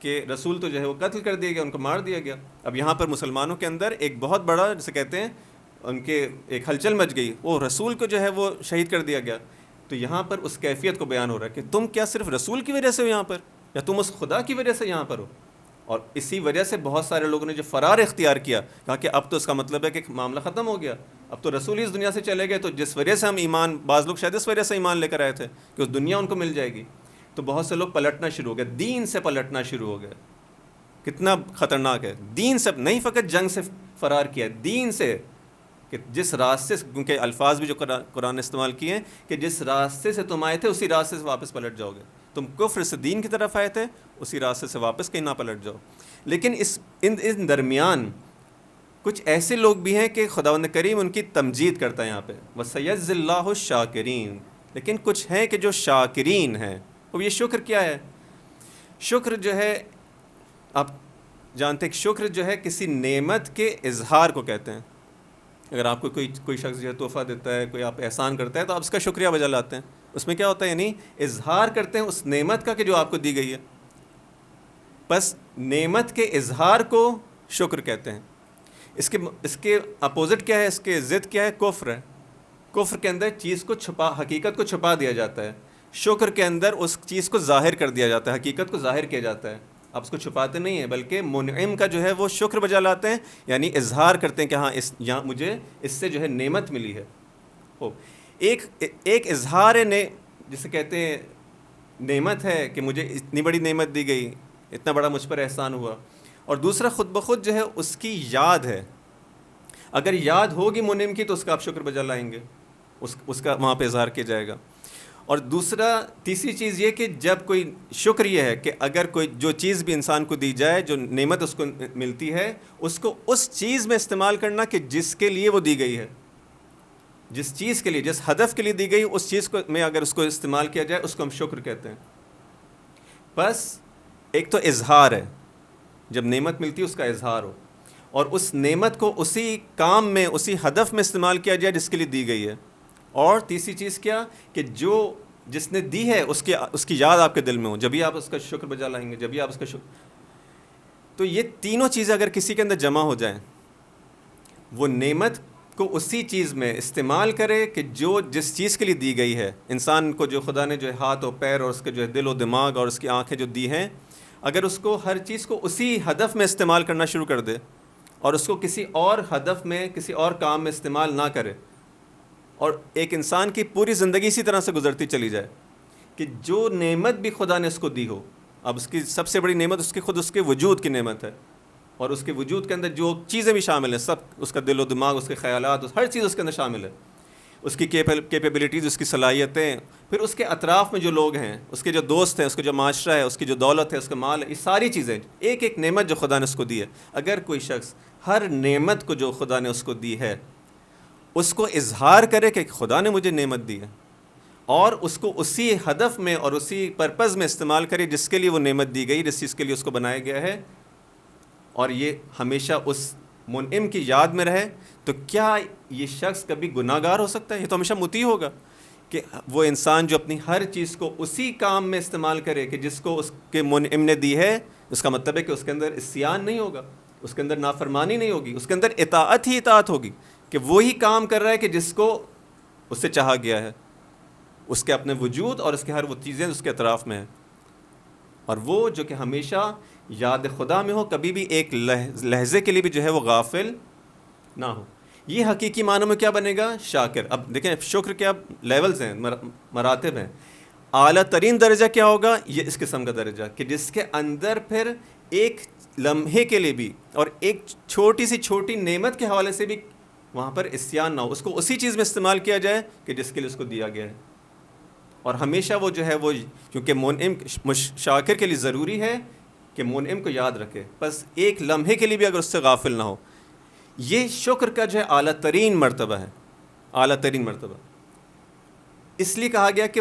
کہ رسول تو جو ہے وہ قتل کر دیا گیا، ان کو مار دیا گیا. اب یہاں پر مسلمانوں کے اندر ایک بہت بڑا جسے کہتے ہیں ان کے ایک ہلچل مچ گئی، وہ رسول کو جو ہے وہ شہید کر دیا گیا. تو یہاں پر اس کیفیت کو بیان ہو رہا ہے کہ تم کیا صرف رسول کی وجہ سے ہو یہاں پر، یا تم اس خدا کی وجہ سے یہاں پر ہو. اور اسی وجہ سے بہت سارے لوگوں نے جو فرار اختیار کیا، کہا کہ اب تو اس کا مطلب ہے کہ معاملہ ختم ہو گیا، اب تو رسول ہی اس دنیا سے چلے گئے، تو جس وجہ سے ہم ایمان، بعض لوگ شاید اس وجہ سے ایمان لے کر آئے تھے کہ اس دنیا ان کو مل جائے گی. تو بہت سے لوگ پلٹنا شروع ہو گئے، دین سے پلٹنا شروع ہو گئے. کتنا خطرناک ہے. دین سے نہیں، فقط جنگ سے فرار کیا، دین سے، کہ جس راستے سے، کیونکہ الفاظ بھی جو قرآن نے استعمال کیے ہیں کہ جس راستے سے تم آئے تھے اسی راستے سے واپس پلٹ جاؤ گے. تم کفر سے دین کی طرف آئے تھے، اسی راستے سے واپس کہیں نہ پلٹ جاؤ. لیکن ان درمیان کچھ ایسے لوگ بھی ہیں کہ خداوند کریم ان کی تمجید کرتا ہے یہاں پہ، وَسَيَجْزِي اللَّهُ الشَّاكِرِينَ. لیکن کچھ ہیں کہ جو شاکرین ہیں. اور یہ شکر کیا ہے؟ شکر جو ہے آپ جانتے ہیں کہ شکر جو ہے کسی نعمت کے اظہار کو کہتے ہیں. اگر آپ کو کوئی شخص جو ہے تحفہ دیتا ہے، کوئی آپ احسان کرتا ہے تو آپ اس کا شکریہ بجا لاتے ہیں. اس میں کیا ہوتا ہے؟ یعنی اظہار کرتے ہیں اس نعمت کا کہ جو آپ کو دی گئی ہے. بس نعمت کے اظہار کو شکر کہتے ہیں. اس کے اپوزٹ کیا ہے؟ اس کے ضد کیا ہے؟ کفر ہے. کفر کے اندر چیز کو حقیقت کو چھپا دیا جاتا ہے. شکر کے اندر اس چیز کو ظاہر کر دیا جاتا ہے، حقیقت کو ظاہر کیا جاتا ہے. آپ اس کو چھپاتے نہیں ہیں بلکہ منعم کا جو ہے وہ شکر بجا لاتے ہیں، یعنی اظہار کرتے ہیں کہ ہاں یہاں مجھے اس سے جو ہے نعمت ملی ہے. ایک اظہار جسے کہتے ہیں نعمت ہے کہ مجھے اتنی بڑی نعمت دی گئی، اتنا بڑا مجھ پر احسان ہوا. اور دوسرا خود بخود جو ہے اس کی یاد ہے. اگر یاد ہوگی منعم کی تو اس کا آپ شکر بجا لائیں گے، اس کا وہاں پہ اظہار کیا جائے گا. اور تیسری چیز یہ کہ جب کوئی شکر یہ ہے کہ اگر کوئی جو چیز بھی انسان کو دی جائے، جو نعمت اس کو ملتی ہے، اس کو اس چیز میں استعمال کرنا کہ جس کے لیے وہ دی گئی ہے، جس چیز کے لیے، جس ہدف کے لیے دی گئی، اس چیز میں اگر اس کو استعمال کیا جائے اس کو ہم شکر کہتے ہیں. بس ایک تو اظہار ہے، جب نعمت ملتی ہے اس کا اظہار ہو، اور اس نعمت کو اسی کام میں، اسی ہدف میں استعمال کیا جائے جس کے لیے دی گئی ہے. اور تیسری چیز کیا کہ جس نے دی ہے اس کی یاد آپ کے دل میں ہو، جبھی آپ اس کا شکر بجا لائیں گے، جبھی آپ اس کا شکر. تو یہ تینوں چیزیں اگر کسی کے اندر جمع ہو جائیں، وہ نعمت کو اسی چیز میں استعمال کرے کہ جس چیز کے لیے دی گئی ہے. انسان کو جو خدا نے جو ہے ہاتھ اور پیر اور اس کے جو ہے دل و دماغ اور اس کی آنکھیں جو دی ہیں، اگر اس کو ہر چیز کو اسی ہدف میں استعمال کرنا شروع کر دے اور اس کو کسی اور ہدف میں، کسی اور کام میں استعمال نہ کرے، اور ایک انسان کی پوری زندگی اسی طرح سے گزرتی چلی جائے کہ جو نعمت بھی خدا نے اس کو دی ہو، اب اس کی سب سے بڑی نعمت اس کے وجود کی نعمت ہے، اور اس کے وجود کے اندر جو چیزیں بھی شامل ہیں، سب اس کا دل و دماغ، اس کے خیالات، ہر چیز اس کے اندر شامل ہے. اس کی کیپیبلٹیز، اس کی صلاحیتیں، پھر اس کے اطراف میں جو لوگ ہیں، اس کے جو دوست ہیں، اس کے جو معاشرہ ہے، اس کی جو دولت ہے، اس کا مال ہے، یہ ساری چیزیں، ایک ایک نعمت جو خدا نے اس کو دی ہے. اگر کوئی شخص ہر نعمت کو جو خدا نے اس کو دی ہے اس کو اظہار کرے کہ خدا نے مجھے نعمت دی ہے، اور اس کو اسی ہدف میں اور اسی پرپز میں استعمال کرے جس کے لیے وہ نعمت دی گئی، جس چیز کے لیے اس کو بنایا گیا ہے، اور یہ ہمیشہ اس منعم کی یاد میں رہے، تو کیا یہ شخص کبھی گناہ گار ہو سکتا ہے؟ یہ تو ہمیشہ مطیع ہوگا. کہ وہ انسان جو اپنی ہر چیز کو اسی کام میں استعمال کرے کہ جس کو اس کے منعم نے دی ہے، اس کا مطلب ہے کہ اس کے اندر عصیان نہیں ہوگا، اس کے اندر نافرمانی نہیں ہوگی، اس کے اندر اطاعت ہی اطاعت ہوگی، کہ وہی کام کر رہا ہے کہ جس کو اس سے چاہا گیا ہے، اس کے اپنے وجود اور اس کے ہر وہ چیزیں اس کے اطراف میں ہیں. اور وہ جو کہ ہمیشہ یاد خدا میں ہو، کبھی بھی ایک لحظے کے لیے بھی جو ہے وہ غافل نہ ہو. یہ حقیقی معنوں میں کیا بنے گا؟ شاکر. اب دیکھیں شکر کے اب لیولز ہیں، مراتب ہیں. اعلیٰ ترین درجہ کیا ہوگا؟ یہ اس قسم کا درجہ کہ جس کے اندر پھر ایک لمحے کے لیے بھی اور ایک چھوٹی سی چھوٹی نعمت کے حوالے سے بھی وہاں پر عصیان نہ ہو، اس کو اسی چیز میں استعمال کیا جائے کہ جس کے لیے اس کو دیا گیا ہے. اور ہمیشہ وہ جو ہے وہ، کیونکہ منعم شاکر کے لیے ضروری ہے کہ منعم کو یاد رکھے، بس ایک لمحے کے لیے بھی اگر اس سے غافل نہ ہو. یہ شکر کا جو ہے اعلیٰ ترین مرتبہ ہے، اعلیٰ ترین مرتبہ. اس لیے کہا گیا کہ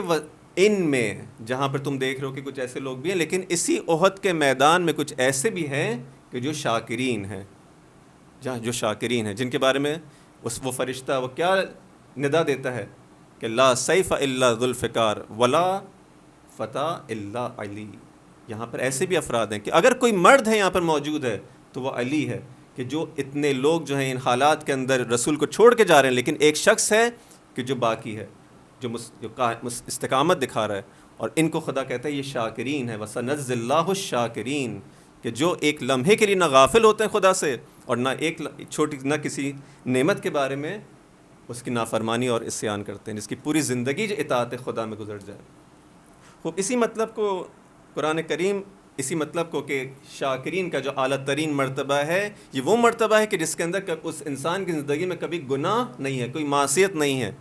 ان میں، جہاں پر تم دیکھ رہے ہو کہ کچھ ایسے لوگ بھی ہیں، لیکن اسی احد کے میدان میں کچھ ایسے بھی ہیں کہ جو شاکرین ہیں، جو شاکرین ہیں، جن کے بارے میں وہ فرشتہ وہ کیا ندا دیتا ہے کہ لا سیف الا ذو الفقار ولا فتح الا علی. یہاں پر ایسے بھی افراد ہیں کہ اگر کوئی مرد ہے یہاں پر موجود ہے تو وہ علی ہے، کہ جو اتنے لوگ جو ہیں ان حالات کے اندر رسول کو چھوڑ کے جا رہے ہیں، لیکن ایک شخص ہے کہ جو باقی ہے، جو استقامت دکھا رہا ہے. اور ان کو خدا کہتا ہے یہ شاکرین ہے. وَسَنَجْزِي اللَّهُ الشَّاكِرِينَ، کہ جو ایک لمحے کے لیے نہ غافل ہوتے ہیں خدا سے، اور نہ ایک چھوٹی نہ کسی نعمت کے بارے میں اس کی نافرمانی اور عصیان کرتے ہیں، جس کی پوری زندگی جو اطاعت خدا میں گزر جائے. خوب اسی مطلب کو قرآن کریم، اسی مطلب کو کہ شاکرین کا جو اعلیٰ ترین مرتبہ ہے، یہ وہ مرتبہ ہے کہ جس کے اندر اس انسان کی زندگی میں کبھی گناہ نہیں ہے، کوئی معصیت نہیں ہے.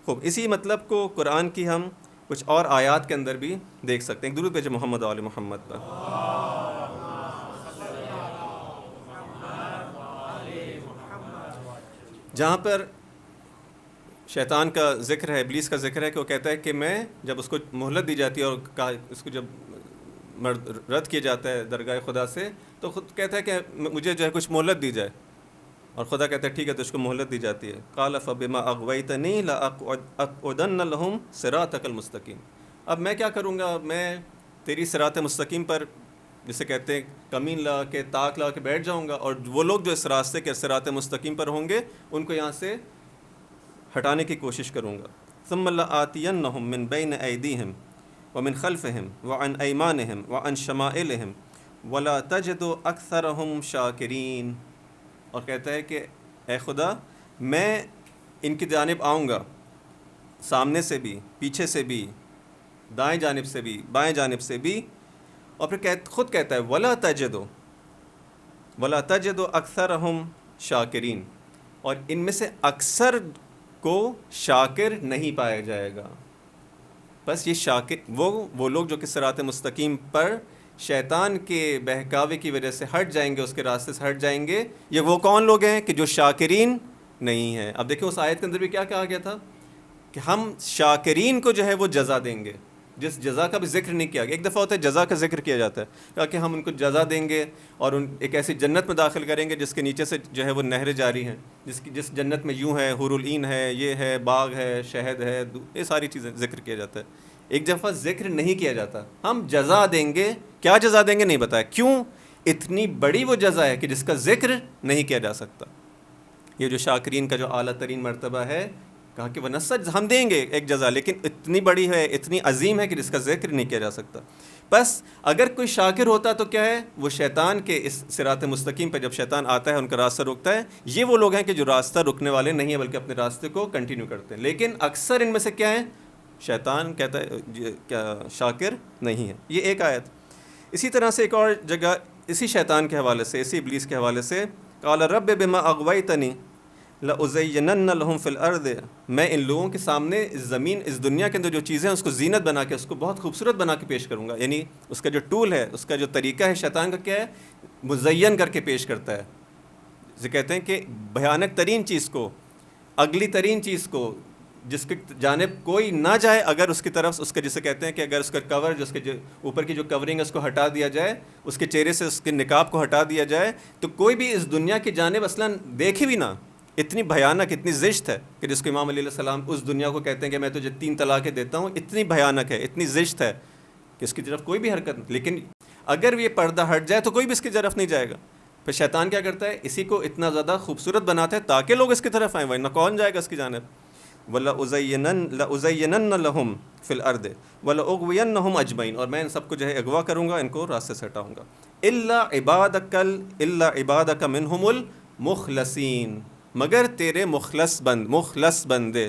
خوب اسی مطلب کو قرآن کی ہم کچھ اور آیات کے اندر بھی دیکھ سکتے ہیں. درود بھیجیں محمد و آل محمد پر. جہاں پر شیطان کا ذکر ہے، ابلیس کا ذکر ہے، کہ وہ کہتا ہے کہ میں، جب اس کو مہلت دی جاتی ہے اور اس کو جب رد کیا جاتا ہے درگاہ خدا سے، تو خود کہتا ہے کہ مجھے جو ہے کچھ مہلت دی جائے، اور خدا کہتا ہے ٹھیک ہے، تو اس کو مہلت دی جاتی ہے. قال فبما اغویتنی لاقعدن لهم صراطک المستقیم. اب میں کیا کروں گا؟ میں تیری صراط مستقیم پر، جسے کہتے ہیں کمین لا کے طاق لا کے بیٹھ جاؤں گا، اور وہ لوگ جو اس راستے کے صراط مستقیم پر ہوں گے ان کو یہاں سے ہٹانے کی کوشش کروں گا. ثم لآتینہم من بین ایدیہم ومن خلفہم وعن ایمانہم وعن شمائلہم ولا تجد اکثرہم شاکرین. اور کہتا ہے کہ اے خدا، میں ان کی جانب آؤں گا، سامنے سے بھی، پیچھے سے بھی، دائیں جانب سے بھی، بائیں جانب سے بھی. اور پھر خود کہتا ہے ولا تجد اکثرہم شاکرین، اور ان میں سے اکثر کو شاکر نہیں پایا جائے گا. بس یہ شاکر وہ لوگ جو کہ صراط مستقیم پر شیطان کے بہکاوے کی وجہ سے ہٹ جائیں گے، اس کے راستے سے ہٹ جائیں گے. یہ وہ کون لوگ ہیں کہ جو شاکرین نہیں ہیں. اب دیکھیں اس آیت کے اندر بھی کیا کہا گیا تھا کہ ہم شاکرین کو جو ہے وہ جزا دیں گے، جس جزا کا بھی ذکر نہیں کیا گیا. ایک دفعہ ہوتا ہے جزا کا ذکر کیا جاتا ہے، کہا کہ ہم ان کو جزا دیں گے اور ایک ایسی جنت میں داخل کریں گے جس کے نیچے سے جو ہے وہ نہریں جاری ہیں، جس جنت میں یوں ہے، حور العین ہے، یہ ہے، باغ ہے، شہد ہے، یہ ساری چیزیں ذکر کیا جاتا ہے. ایک دفعہ ذکر نہیں کیا جاتا، ہم جزا دیں گے. کیا جزا دیں گے نہیں بتایا. کیوں؟ اتنی بڑی وہ جزا ہے کہ جس کا ذکر نہیں کیا جا سکتا. یہ جو شاکرین کا جو اعلیٰ ترین مرتبہ ہے، کہا کہ ونسج ہم دیں گے ایک جزا، لیکن اتنی بڑی ہے، اتنی عظیم ہے کہ جس کا ذکر نہیں کیا جا سکتا. بس اگر کوئی شاکر ہوتا تو کیا ہے، وہ شیطان کے اس صراط مستقیم پہ جب شیطان آتا ہے ان کا راستہ روکتا ہے. یہ وہ لوگ ہیں کہ جو راستہ رکنے والے نہیں ہیں بلکہ اپنے راستے کو کنٹینیو کرتے ہیں. لیکن اکثر ان میں سے کیا ہیں، شیطان کہتا ہے کیا شاکر نہیں ہے. یہ ایک آیت. اسی طرح سے ایک اور جگہ اسی شیطان کے حوالے سے، اسی ابلیس کے حوالے سے، قال رب بما اغویتنی، لَأُزَيِّنَنَّ لَهُمْ فِي الْأَرْضِ، میں ان لوگوں کے سامنے اس زمین، اس دنیا کے اندر جو چیزیں ہیں اس کو زینت بنا کے، اس کو بہت خوبصورت بنا کے پیش کروں گا. یعنی اس کا جو ٹول ہے، اس کا جو طریقہ ہے شیطان کا کیا ہے، مزین کر کے پیش کرتا ہے. جسے کہتے ہیں کہ بھیانک ترین چیز کو، اگلی ترین چیز کو، جس کی جانب کوئی نہ جائے، اگر اس کی طرف اس کے، جسے کہتے ہیں کہ اگر اس کا کور، جو اس کے جو اوپر کی جو کورنگ ہے اس کو ہٹا دیا جائے، اس کے چہرے سے اس کے نقاب کو ہٹا دیا جائے، تو کوئی بھی اس دنیا کی جانب اصلاً دیکھے بھی نہ. اتنی بھیانک، اتنی زشت ہے کہ جس کو امام علیہ السلام اس دنیا کو کہتے ہیں کہ میں تجھے 3 طلاقیں دیتا ہوں، اتنی بھیانک ہے، اتنی زشت ہے کہ اس کی طرف کوئی بھی حرکت نہیں. لیکن اگر یہ پردہ ہٹ جائے تو کوئی بھی اس کی طرف نہیں جائے گا. پھر شیطان کیا کرتا ہے، اسی کو اتنا زیادہ خوبصورت بناتا ہے تاکہ لوگ اس کی طرف آئیں، ورنہ کون جائے گا اس کی جانب. لَأُزَيِّنَنَّ لَهُمْ فِي الْأَرْضِ وَلَأُغْوِيَنَّهُمْ أَجْمَعِينَ، اور میں ان سب کو جو ہے اغوا کروں گا، ان کو راستے سے ہٹاؤں گا. إِلَّا عِبَادَكَ مِنْهُمُ الْمُخْلَصِينَ، مگر تیرے مخلص بندے.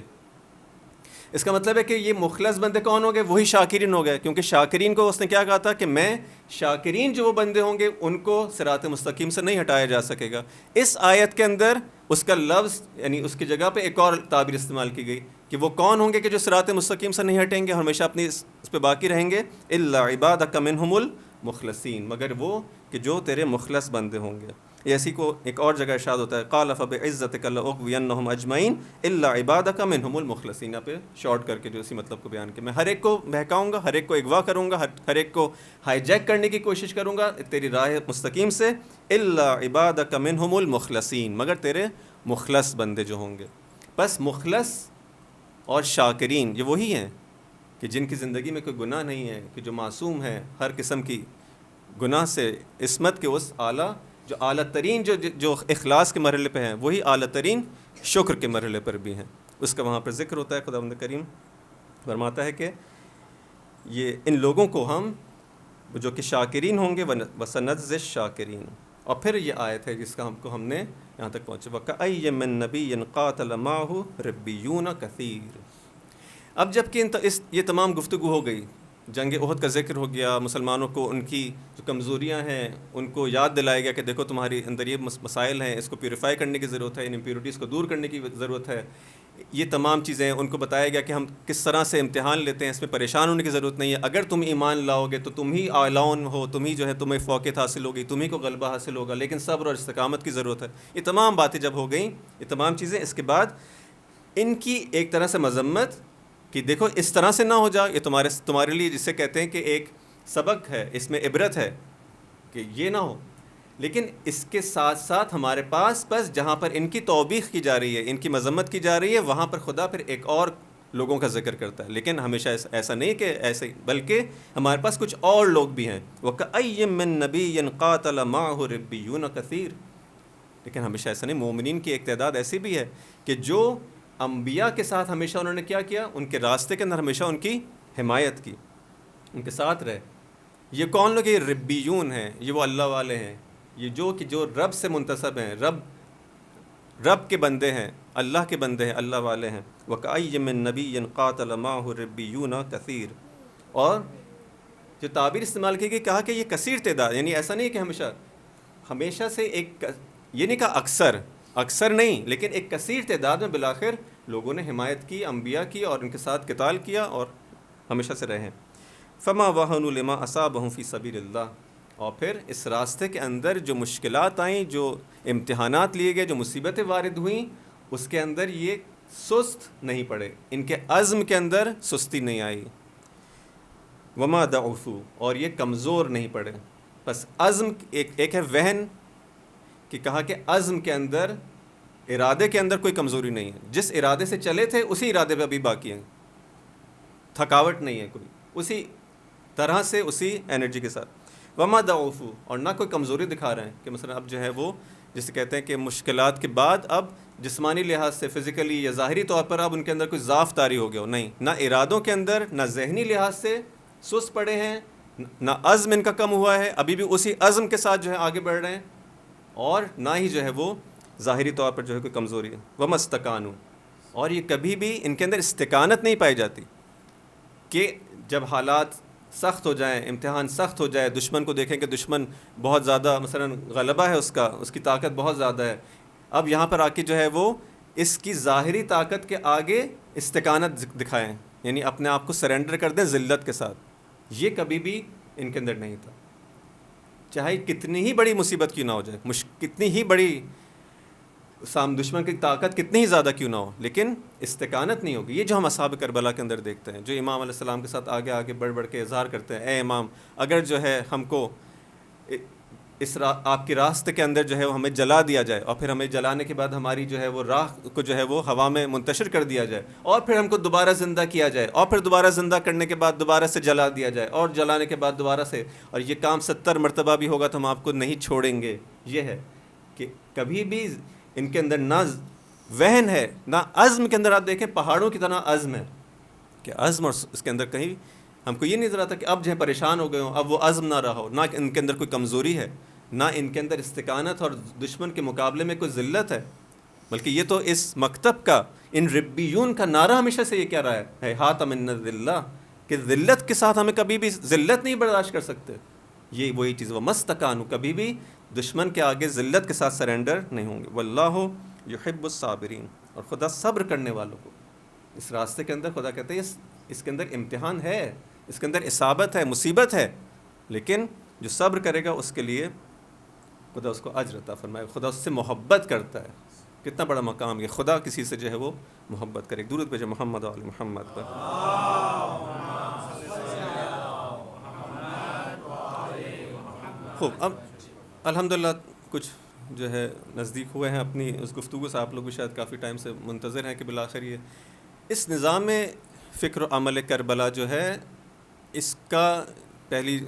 اس کا مطلب ہے کہ یہ مخلص بندے کون ہوں گے؟ وہی شاکرین ہو گئے، کیونکہ شاکرین کو اس نے کیا کہا تھا کہ میں شاکرین جو وہ بندے ہوں گے ان کو صراط مستقیم سے نہیں ہٹایا جا سکے گا. اس آیت کے اندر اس کا لفظ، یعنی اس کی جگہ پہ ایک اور تعبیر استعمال کی گئی کہ وہ کون ہوں گے کہ جو صراط مستقیم سے نہیں ہٹیں گے، ہمیشہ اپنی اس پہ باقی رہیں گے. الا عبادک منہم المخلصین، مگر وہ کہ جو تیرے مخلص بندے ہوں گے. یہ اسی کو ایک اور جگہ ارشاد ہوتا ہے، قال فبعزتک لأغوینہم اجمعین الا عبادک منہم المخلصین. یہاں پہ شارٹ کر کے جو اسی مطلب کو بیان کہ میں ہر ایک کو بہکاؤں گا، ہر ایک کو اغوا کروں گا، ہر ایک کو ہائی جیک کرنے کی کوشش کروں گا تیری راہ مستقیم سے. الا عبادک منہم المخلصین، مگر تیرے مخلص بندے جو ہوں گے. بس مخلص اور شاکرین یہ وہی ہیں کہ جن کی زندگی میں کوئی گناہ نہیں ہے، کہ جو معصوم ہے ہر قسم کی گناہ سے، عصمت کے اس اعلیٰ، جو اعلیٰ ترین جو اخلاص کے مرحلے پہ ہیں، وہی اعلیٰ ترین شکر کے مرحلے پر بھی ہیں. اس کا وہاں پر ذکر ہوتا ہے. خداوند کریم فرماتا ہے کہ یہ ان لوگوں کو ہم جو کہ شاکرین ہوں گے، وَسَنَجْزِي الشَّاكِرِينَ. اور پھر یہ آیت ہے جس کا ہم نے یہاں تک پہنچے، وَكَأَيٍّ مِّن نَبِيٍّ قَاتَلَ مَعَهُ رِبِّيُّونَ كَثِيرٌ. اب جب کہ یہ تمام گفتگو ہو گئی، جنگ احد کا ذکر ہو گیا، مسلمانوں کو ان کی جو کمزوریاں ہیں ان کو یاد دلایا گیا کہ دیکھو تمہاری اندر یہ مسائل ہیں، اس کو پیوریفائی کرنے کی ضرورت ہے، ان امپیورٹیز کو دور کرنے کی ضرورت ہے. یہ تمام چیزیں ان کو بتایا گیا کہ ہم کس طرح سے امتحان لیتے ہیں، اس میں پریشان ہونے کی ضرورت نہیں ہے. اگر تم ایمان لاؤ گے تو تم ہی اعلان ہو، تم ہی جو ہے تمہیں فوقیت حاصل ہوگی، تم ہی کو غلبہ حاصل ہوگا، لیکن صبر اور استقامت کی ضرورت ہے. یہ تمام باتیں جب ہو گئیں، یہ تمام چیزیں، اس کے بعد ان کی ایک طرح سے مذمت کہ دیکھو اس طرح سے نہ ہو جا، یہ تمہارے لیے جسے کہتے ہیں کہ ایک سبق ہے، اس میں عبرت ہے کہ یہ نہ ہو. لیکن اس کے ساتھ ساتھ ہمارے پاس بس جہاں پر ان کی توبیخ کی جا رہی ہے، ان کی مذمت کی جا رہی ہے، وہاں پر خدا پھر ایک اور لوگوں کا ذکر کرتا ہے. لیکن ہمیشہ ایسا نہیں کہ ایسے، بلکہ ہمارے پاس کچھ اور لوگ بھی ہیں. وَكَأَيٍّ مِّن نَبِيٍّ قَاتَلَ مَعَهُ رِبِّيُّونَ كَثِيرٌ. لیکن ہمیشہ ایسا نہیں، مومنین کی ایک تعداد ایسی بھی ہے کہ جو انبیاء کے ساتھ ہمیشہ انہوں نے کیا کیا، ان کے راستے کے اندر ہمیشہ ان کی حمایت کی، ان کے ساتھ رہے. یہ کون لوگ؟ یہ ربیون ہیں، یہ وہ اللہ والے ہیں، یہ جو رب سے منتسب ہیں، رب کے بندے ہیں، اللہ کے بندے ہیں، اللہ والے ہیں. وَكَأَيٍّ مِّن نَبِيٍّ قَاتَلَ مَعَهُ رِبِّيُّونَ كَثِيرٌ. اور جو تعبیر استعمال کی گئی، کہا کہ یہ کثیر تعداد، یعنی ایسا نہیں کہ ہمیشہ سے ایک، یہ نہیں کہا اکثر نہیں، لیکن ایک کثیر تعداد میں بالآخر لوگوں نے حمایت کی، انبیاء کی، اور ان کے ساتھ قتال کیا اور ہمیشہ سے رہے. فما وهنوا لما اصابهم في سبيل اللہ. اور پھر اس راستے کے اندر جو مشکلات آئیں، جو امتحانات لیے گئے، جو مصیبتیں وارد ہوئیں، اس کے اندر یہ سست نہیں پڑے، ان کے عزم کے اندر سستی نہیں آئی. وما ضعفوا، اور یہ کمزور نہیں پڑے. بس عزم ایک ہے وہن، کہ کہا کہ عزم کے اندر، ارادے کے اندر کوئی کمزوری نہیں ہے. جس ارادے سے چلے تھے اسی ارادے پہ ابھی باقی ہیں، تھکاوٹ نہیں ہے کوئی، اسی طرح سے اسی انرجی کے ساتھ. وما ضعفوا، اور نہ کوئی کمزوری دکھا رہے ہیں کہ مثلا اب جو ہے وہ جسے کہتے ہیں کہ مشکلات کے بعد اب جسمانی لحاظ سے، فزیکلی یا ظاہری طور پر اب ان کے اندر کوئی ضعف طاری ہو گیا ہو. نہیں، نہ ارادوں کے اندر، نہ ذہنی لحاظ سے سست پڑے ہیں، نہ عزم ان کا کم ہوا ہے، ابھی بھی اسی عزم کے ساتھ جو ہے آگے بڑھ رہے ہیں، اور نہ ہی جو ہے وہ ظاہری طور پر جو ہے کوئی کمزوری ہے. وما استکانوا، اور یہ کبھی بھی ان کے اندر استقامت نہیں پائی جاتی کہ جب حالات سخت ہو جائیں، امتحان سخت ہو جائے، دشمن کو دیکھیں کہ دشمن بہت زیادہ مثلا غلبہ ہے، اس کی طاقت بہت زیادہ ہے، اب یہاں پر آ کے جو ہے وہ اس کی ظاہری طاقت کے آگے استقامت دکھائیں، یعنی اپنے آپ کو سرنڈر کر دیں ذلت کے ساتھ. یہ کبھی بھی ان کے اندر نہیں تھا، چاہے کتنی ہی بڑی مصیبت کیوں نہ ہو جائے، کتنی ہی بڑی دشمن کی طاقت کتنی ہی زیادہ کیوں نہ ہو، لیکن استقامت نہیں ہوگی. یہ جو ہم اصحاب کربلا کے اندر دیکھتے ہیں، جو امام علیہ السلام کے ساتھ آگے آگے بڑھ بڑھ کے اظہار کرتے ہیں، اے امام اگر جو ہے ہم کو اس آپ کے راستے کے اندر جو ہے وہ ہمیں جلا دیا جائے، اور پھر ہمیں جلانے کے بعد ہماری جو ہے وہ راہ کو جو ہے وہ ہوا میں منتشر کر دیا جائے، اور پھر ہم کو دوبارہ زندہ کیا جائے، اور پھر دوبارہ زندہ کرنے کے بعد دوبارہ سے جلا دیا جائے، اور جلانے کے بعد دوبارہ سے، اور یہ کام 70 مرتبہ بھی ہوگا تو ہم آپ کو نہیں چھوڑیں گے. یہ ہے کہ کبھی بھی ان کے اندر نہ وہن ہے نہ عزم. کے اندر آپ دیکھیں پہاڑوں کی طرح عزم ہے، کہ عزم، اور اس کے اندر کہیں ہم کو یہ نہیں نظر آتا کہ اب جو ہے پریشان ہو گئے ہوں، اب وہ عزم نہ رہا ہو. نہ ان کے اندر کوئی کمزوری ہے، نہ ان کے اندر استقامت اور دشمن کے مقابلے میں کوئی ذلت ہے، بلکہ یہ تو اس مکتب کا، ان ربیون کا نعرہ ہمیشہ سے یہ کیا رہا ہے ہاتھ من الذلہ، کہ ذلت کے ساتھ ہمیں کبھی بھی ذلت نہیں برداشت کر سکتے. یہ وہی چیز، وہ مستقانو، کبھی بھی دشمن کے آگے ذلت کے ساتھ سرنڈر نہیں ہوں گے. واللہ یحب الصابرین، اور خدا صبر کرنے والوں کو. اس راستے کے اندر خدا کہتے ہیں اس کے اندر امتحان ہے، اس کے اندر اصابت ہے، مصیبت ہے، لیکن جو صبر کرے گا اس کے لیے خدا اس کو اجر عطا فرمائے. خدا اس سے محبت کرتا ہے. کتنا بڑا مقام یہ، خدا کسی سے جو ہے وہ محبت کرے. درود بھیجے محمد و آل محمد پر. خوب، اب الحمدللہ کچھ جو ہے نزدیک ہوئے ہیں اپنی اس گفتگو سے. آپ لوگ بھی شاید کافی ٹائم سے منتظر ہیں کہ بالآخر یہ اس نظام فکر و عمل کربلا جو ہے، اس کا پہلی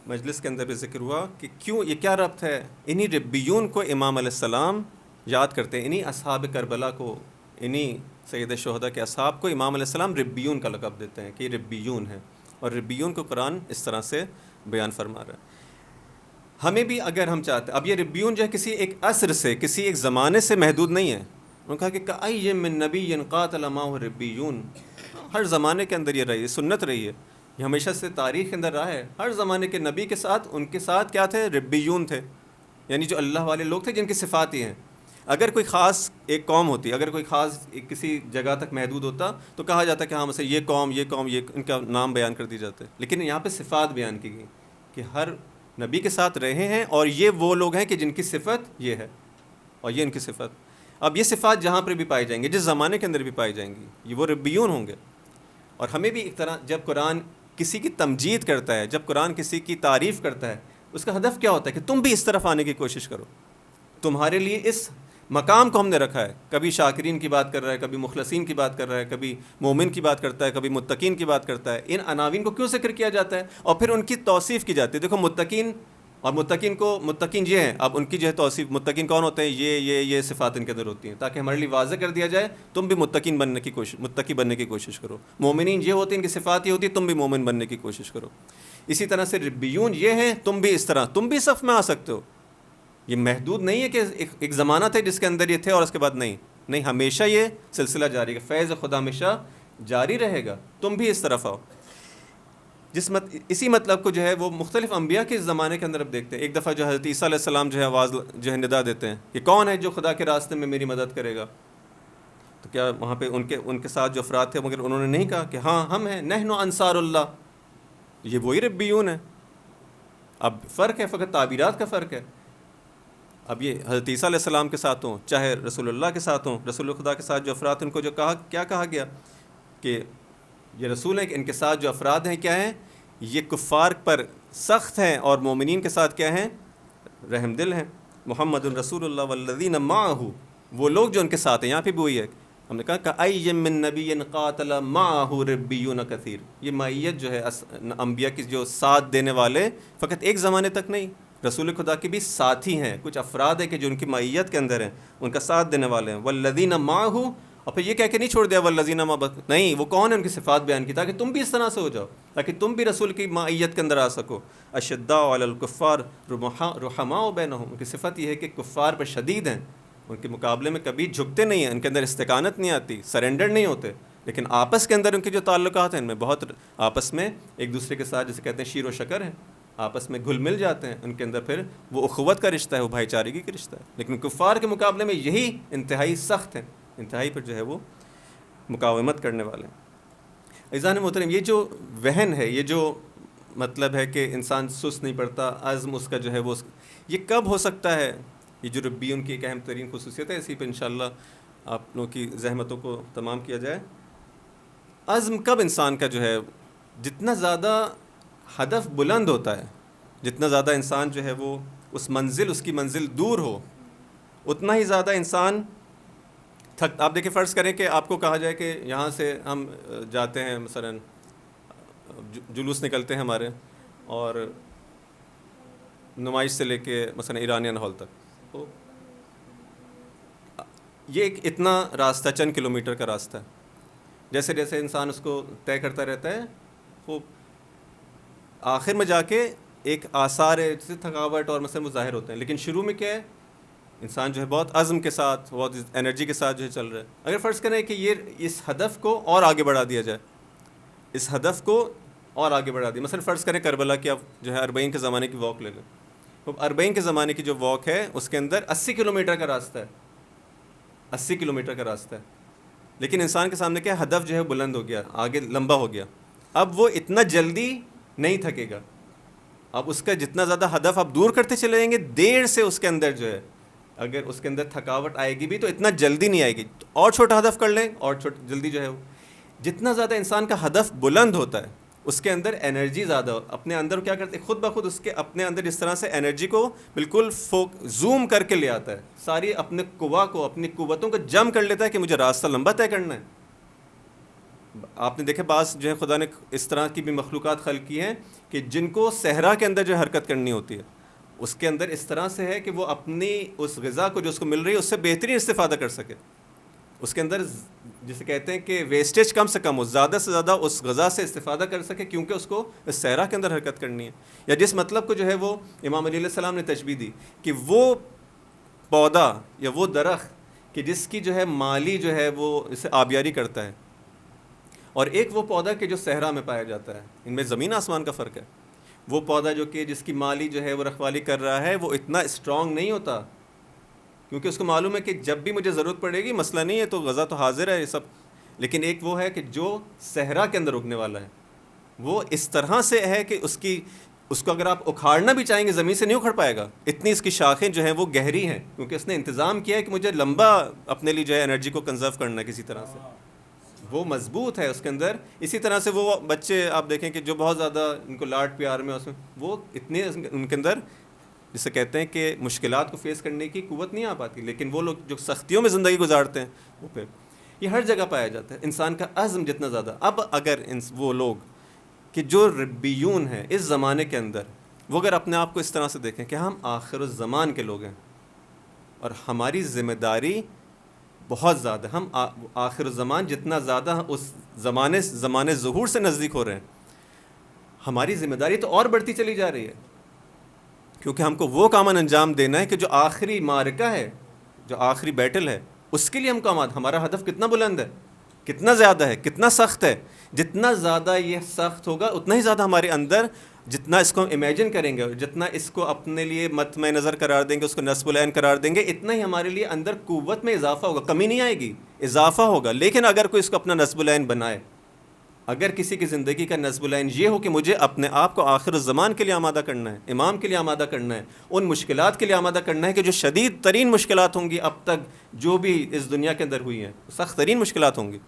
مجلس کے اندر بھی ذکر ہوا کہ کیوں، یہ کیا ربط ہے. انہی ربیون کو امام علیہ السلام یاد کرتے ہیں، انہی اصحاب کربلا کو، انہی سید شہداء کے اصحاب کو امام علیہ السلام ربیون کا لقب دیتے ہیں کہ یہ ربیون ہیں. اور ربیون کو قرآن اس طرح سے بیان فرما رہا ہے. ہمیں بھی اگر ہم چاہتے ہیں، اب یہ ربیون جو ہے کسی ایک عصر سے، کسی ایک زمانے سے محدود نہیں ہے. انہوں نے کہا کہ کأی من نبی قاتل معه ربیون، ہر زمانے کے اندر یہ رہی ہے، سنت رہی ہے، یہ ہمیشہ سے تاریخ کے اندر رہا ہے. ہر زمانے کے نبی کے ساتھ، ان کے ساتھ کیا تھے؟ ربیون تھے، یعنی جو اللہ والے لوگ تھے جن کی صفات ہی ہیں. اگر کوئی خاص ایک قوم ہوتی، اگر کوئی خاص کسی جگہ تک محدود ہوتا تو کہا جاتا کہ ہاں مثلا یہ قوم یہ ان کا نام بیان کر دی جاتے. لیکن یہاں پہ صفات بیان کی گئی کہ ہر نبی کے ساتھ رہے ہیں، اور یہ وہ لوگ ہیں کہ جن کی صفت یہ ہے، اور یہ ان کی صفت. اب یہ صفات جہاں پر بھی پائی جائیں گی، جس زمانے کے اندر بھی پائی جائیں گی، یہ وہ ربیون ہوں گے. اور ہمیں بھی ایک طرح، جب قرآن کسی کی تمجید کرتا ہے، جب قرآن کسی کی تعریف کرتا ہے، اس کا ہدف کیا ہوتا ہے کہ تم بھی اس طرف آنے کی کوشش کرو. تمہارے لیے اس مقام کو ہم نے رکھا ہے. کبھی شاکرین کی بات کر رہا ہے، کبھی مخلصین کی بات کر رہا ہے، کبھی مومن کی بات کرتا ہے، کبھی متقین کی بات کرتا ہے. ان عناوین کو کیوں ذکر کیا جاتا ہے اور پھر ان کی توصیف کی جاتی ہے. دیکھو متقین، اور متقین یہ ہیں، اب ان کی جو ہے توصیف، متقین کون ہوتے ہیں؟ یہ صفات ان کے اندر ہوتی ہیں، تاکہ ہمارے لیے واضح کر دیا جائے تم بھی متقی بننے کی کوشش کرو. مومنین یہ ہوتے ہیں، ان کی صفات یہ ہوتی ہے، تم بھی مومن بننے کی کوشش کرو. اسی طرح سے ربیون یہ ہیں، تم بھی اس طرح، تم بھی صف میں آ سکتے ہو. یہ محدود نہیں ہے کہ ایک زمانہ تھا جس کے اندر یہ تھے اور اس کے بعد نہیں، ہمیشہ یہ سلسلہ جاری ہے. فیض خدا ہمیشہ جاری رہے گا، تم بھی اس طرف آؤ. اسی مطلب کو جو ہے وہ مختلف انبیاء کے زمانے کے اندر اب دیکھتے ہیں. ایک دفعہ جو حضرت عیسیٰ علیہ السلام جو ہے آواز جو ہے ندا دیتے ہیں کہ کون ہے جو خدا کے راستے میں میری مدد کرے گا. تو کیا وہاں پہ ان کے ساتھ جو افراد تھے، مگر انہوں نے نہیں کہا کہ ہاں ہم ہیں، نحن انصار اللہ. یہ وہی ربیون ہیں. اب فرق ہے، فقط تعبیرات کا فرق ہے. اب یہ حضرت عیسیٰ علیہ السلام کے ساتھ ہوں، چاہے رسول اللہ کے ساتھ ہوں، رسول خدا کے ساتھ جو افراد، ان کو جو کیا کہا گیا کہ یہ رسول ہیں، کہ ان کے ساتھ جو افراد ہیں کیا ہیں؟ یہ کفار پر سخت ہیں، اور مومنین کے ساتھ کیا ہیں؟ رحم دل ہیں. محمد رسول اللہ والذین معہ، وہ لوگ جو ان کے ساتھ ہیں. یہاں پہ بھی وہی ہے، ہم نے کہا کہ کأی من نبی قاتل معہ ربیون کثیر. یہ معیت جو ہے انبیاء کی، جو ساتھ دینے والے فقط ایک زمانے تک نہیں، رسول خدا کے بھی ساتھی ہیں. کچھ افراد ہیں کہ جو ان کی معیت کے اندر ہیں، ان کا ساتھ دینے والے ہیں. والذین معہ، اور پھر یہ کہہ کے نہیں چھوڑ دیا والذین معہ، نہیں، وہ کون ہے؟ ان کی صفات بیان کی، تاکہ تم بھی اس طرح سے ہو جاؤ، تاکہ تم بھی رسول کی معیت کے اندر آ سکو. اشداء علی الکفار رحماء بینہم. ان کی صفت یہ ہے کہ کفار پر شدید ہیں، ان کے مقابلے میں کبھی جھکتے نہیں ہیں، ان کے اندر استقامت نہیں آتی، سرنڈر نہیں ہوتے. لیکن آپس کے اندر ان کے جو تعلقات ہیں، ان میں بہت آپس میں ایک دوسرے کے ساتھ جسے کہتے ہیں شیر و شکر ہیں. آپس میں گھل مل جاتے ہیں، ان کے اندر پھر وہ اخوت کا رشتہ ہے، وہ بھائی چارگی کا رشتہ ہے. لیکن کفار کے مقابلے میں یہی انتہائی سخت ہیں، انتہائی پر جو ہے وہ مقاومت کرنے والے ہیں. عزیزان محترم، یہ جو وہن ہے، یہ جو مطلب ہے کہ انسان سست نہیں پڑتا، عزم اس کا جو ہے وہ یہ کب ہو سکتا ہے؟ یہ جو ربیون کی ایک اہم ترین خصوصیت ہے، اسی پہ انشاءاللہ آپ لوگوں کی زحمتوں کو تمام کیا جائے. عزم کب انسان کا جو ہے، جتنا زیادہ ہدف بلند ہوتا ہے، جتنا زیادہ انسان جو ہے وہ اس کی منزل دور ہو، اتنا ہی زیادہ انسان آپ دیکھیں، فرض کریں کہ آپ کو کہا جائے کہ یہاں سے ہم جاتے ہیں، مثلا جلوس نکلتے ہیں ہمارے، اور نمائش سے لے کے مثلا ایرانین ہال تک، تو یہ ایک اتنا راستہ، چند کلومیٹر کا راستہ ہے. جیسے جیسے انسان اس کو طے کرتا رہتا ہے، وہ آخر میں جا کے ایک آثار جیسے تھکاوٹ اور مثلا وہ ظاہر ہوتے ہیں. لیکن شروع میں کیا ہے، انسان جو ہے بہت عزم کے ساتھ، بہت انرجی کے ساتھ جو ہے چل رہا ہے. اگر فرض کریں کہ اس ہدف کو اور آگے بڑھا دیا جائے، اس ہدف کو اور آگے بڑھا دیا، مثلا فرض کریں کربلا کی آپ جو ہے 40 کے زمانے کی واک لے لیں. تو 40 کے زمانے کی جو واک ہے، اس کے اندر 80 کلومیٹر کا راستہ ہے، 80 کلومیٹر کا راستہ ہے. لیکن انسان کے سامنے کیا ہدف جو ہے بلند ہو گیا، آگے لمبا ہو گیا. اب وہ اتنا جلدی نہیں تھکے گا. اب اس کا جتنا زیادہ ہدف آپ دور کرتے چلے جائیں گے، دیر سے اس کے اندر جو ہے، اگر اس کے اندر تھکاوٹ آئے گی بھی تو اتنا جلدی نہیں آئے گی. اور چھوٹا ہدف کر لیں، اور جلدی جو ہے، جتنا زیادہ انسان کا ہدف بلند ہوتا ہے، اس کے اندر انرجی زیادہ اپنے اندر کیا کرتے ہیں، خود بخود اس کے اپنے اندر اس طرح سے انرجی کو بالکل زوم کر کے لے آتا ہے، ساری اپنے اپنی قوتوں کو جم کر لیتا ہے کہ مجھے راستہ لمبا طے کرنا ہے. آپ نے دیکھا بعض جو ہے خدا نے اس طرح کی بھی مخلوقات خلق کی ہیں کہ جن کو صحرا کے اندر جو حرکت کرنی ہوتی ہے، اس کے اندر اس طرح سے ہے کہ وہ اپنی اس غذا کو جو اس کو مل رہی ہے اس سے بہترین استفادہ کر سکے. اس کے اندر جسے کہتے ہیں کہ ویسٹیج کم سے کم ہو، زیادہ سے زیادہ اس غذا سے استفادہ کر سکے، کیونکہ اس کو اس صحرا کے اندر حرکت کرنی ہے. یا جس مطلب کو جو ہے وہ امام علیہ السلام نے تشبیہ دی کہ وہ پودا یا وہ درخت کہ جس کی جو ہے مالی جو ہے وہ اسے آبیاری کرتا ہے، اور ایک وہ پودا کہ جو صحرا میں پایا جاتا ہے. ان میں زمین آسمان کا فرق ہے. وہ پودا جو کہ جس کی مالی جو ہے وہ رکھوالی کر رہا ہے، وہ اتنا اسٹرانگ نہیں ہوتا، کیونکہ اس کو معلوم ہے کہ جب بھی مجھے ضرورت پڑے گی، مسئلہ نہیں ہے، تو غذا تو حاضر ہے یہ سب. لیکن ایک وہ ہے کہ جو صحرا کے اندر اگنے والا ہے، وہ اس طرح سے ہے کہ اس کو اگر آپ اکھاڑنا بھی چاہیں گے، زمین سے نہیں اکھڑ پائے گا. اتنی اس کی شاخیں جو ہیں وہ گہری ہیں، کیونکہ اس نے انتظام کیا ہے کہ مجھے لمبا اپنے لیے جو ہے انرجی کو کنزرو کرنا ہے کسی طرح سے. وہ مضبوط ہے اس کے اندر. اسی طرح سے وہ بچے آپ دیکھیں کہ جو بہت زیادہ ان کو لاڈ پیار میں، اس میں وہ اتنے ان کے اندر جسے کہتے ہیں کہ مشکلات کو فیس کرنے کی قوت نہیں آ پاتی. لیکن وہ لوگ جو سختیوں میں زندگی گزارتے ہیں، وہ پھر یہ ہر جگہ پایا جاتا ہے. انسان کا عزم جتنا زیادہ، اب اگر وہ لوگ کہ جو ربیون ہیں اس زمانے کے اندر، وہ اگر اپنے آپ کو اس طرح سے دیکھیں کہ ہم آخر الزمان کے لوگ ہیں اور ہماری ذمہ داری بہت زیادہ، ہم آخر الزمان جتنا زیادہ اس زمانے ظہور سے نزدیک ہو رہے ہیں، ہماری ذمہ داری تو اور بڑھتی چلی جا رہی ہے، کیونکہ ہم کو وہ کام انجام دینا ہے کہ جو آخری معرکہ ہے، جو آخری بیٹل ہے، اس کے لیے ہم کام ہمارا ہدف کتنا بلند ہے، کتنا زیادہ ہے، کتنا سخت ہے. جتنا زیادہ یہ سخت ہوگا، اتنا ہی زیادہ ہمارے اندر، جتنا اس کو ہم امیجن کریں گے، جتنا اس کو اپنے لیے مطمع نظر قرار دیں گے، اس کو نصب العین قرار دیں گے، اتنا ہی ہمارے لیے اندر قوت میں اضافہ ہوگا. کمی نہیں آئے گی، اضافہ ہوگا. لیکن اگر کوئی اس کو اپنا نصب العین بنائے، اگر کسی کی زندگی کا نصب العین یہ ہو کہ مجھے اپنے آپ کو آخر الزمان کے لیے آمادہ کرنا ہے، امام کے لیے آمادہ کرنا ہے، ان مشکلات کے لیے آمادہ کرنا ہے کہ جو شدید ترین مشکلات ہوں گی اب تک جو بھی اس دنیا کے اندر ہوئی ہیں، سخت ترین مشکلات ہوں گی،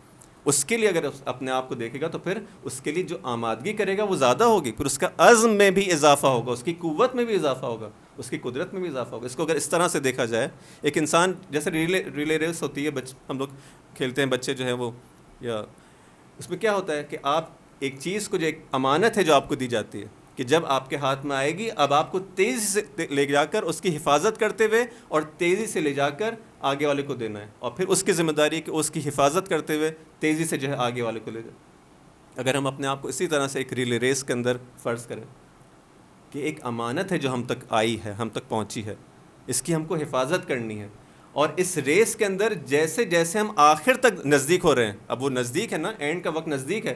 اس کے لیے اگر اپنے آپ کو دیکھے گا تو پھر اس کے لیے جو آمادگی کرے گا وہ زیادہ ہوگی. پھر اس کا عزم میں بھی اضافہ ہوگا، اس کی قوت میں بھی اضافہ ہوگا، اس کی قدرت میں بھی اضافہ ہوگا. اس کو اگر اس طرح سے دیکھا جائے، ایک انسان جیسے ریلے ریس ہوتی ہے، ہم لوگ کھیلتے ہیں، بچے جو ہیں وہ، یا اس میں کیا ہوتا ہے کہ آپ ایک چیز کو، جو ایک امانت ہے جو آپ کو دی جاتی ہے، کہ جب آپ کے ہاتھ میں آئے گی، اب آپ کو تیزی سے لے جا کر اس کی حفاظت کرتے ہوئے اور تیزی سے لے جا کر آگے والے کو دینا ہے، اور پھر اس کی ذمہ داری کہ اس کی حفاظت کرتے ہوئے تیزی سے جو ہے آگے والے کو لے جائے. اگر ہم اپنے آپ کو اسی طرح سے ایک ریلے ریس کے اندر فرض کریں کہ ایک امانت ہے جو ہم تک آئی ہے، ہم تک پہنچی ہے، اس کی ہم کو حفاظت کرنی ہے، اور اس ریس کے اندر جیسے جیسے ہم آخر تک نزدیک ہو رہے ہیں، اب وہ نزدیک ہے نا، اینڈ کا وقت نزدیک ہے،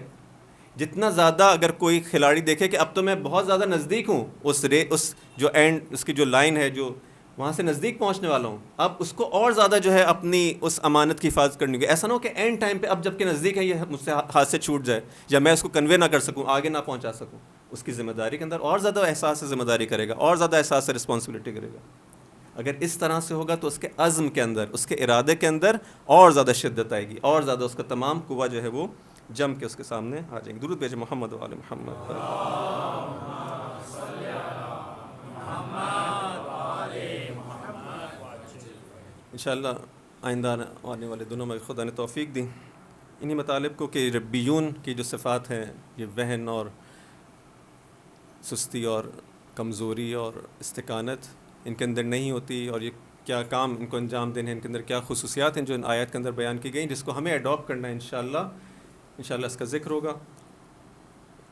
جتنا زیادہ اگر کوئی کھلاڑی دیکھے کہ اب تو میں بہت زیادہ نزدیک ہوں اس جو اینڈ اس کی جو لائن ہے جو وہاں سے نزدیک پہنچنے والا ہوں، اب اس کو اور زیادہ جو ہے اپنی اس امانت کی حفاظت کرنی ہوگی. ایسا نہ ہو کہ اینڈ ٹائم پہ اب جب کہ نزدیک ہے یہ مجھ سے ہاتھ سے چھوٹ جائے یا میں اس کو کنوے نہ کر سکوں، آگے نہ پہنچا سکوں. اس کی ذمہ داری کے اندر اور زیادہ احساس ذمہ داری کرے گا، اور زیادہ احساس رسپانسبلٹی کرے گا. اگر اس طرح سے ہوگا تو اس کے عزم کے اندر، اس کے ارادے کے اندر اور زیادہ شدت آئے گی، اور زیادہ اس کا تمام قوہ جو ہے وہ جم کے اس کے سامنے آ جائیں گے. درود بھیجیں محمد و آل محمد. انشاءاللہ آئندہ آنے والے دنوں میں خدا نے توفیق دی انہی مطالب کو کہ ربیون کی جو صفات ہیں، یہ وہن اور سستی اور کمزوری اور استقانت ان کے اندر نہیں ہوتی، اور یہ کیا کام ان کو انجام دینے ہیں، ان کے اندر کیا خصوصیات ہیں جو ان آیات کے اندر بیان کی گئیں، جس کو ہمیں اڈاپٹ کرنا ہے. انشاءاللہ اس کا ذکر ہوگا،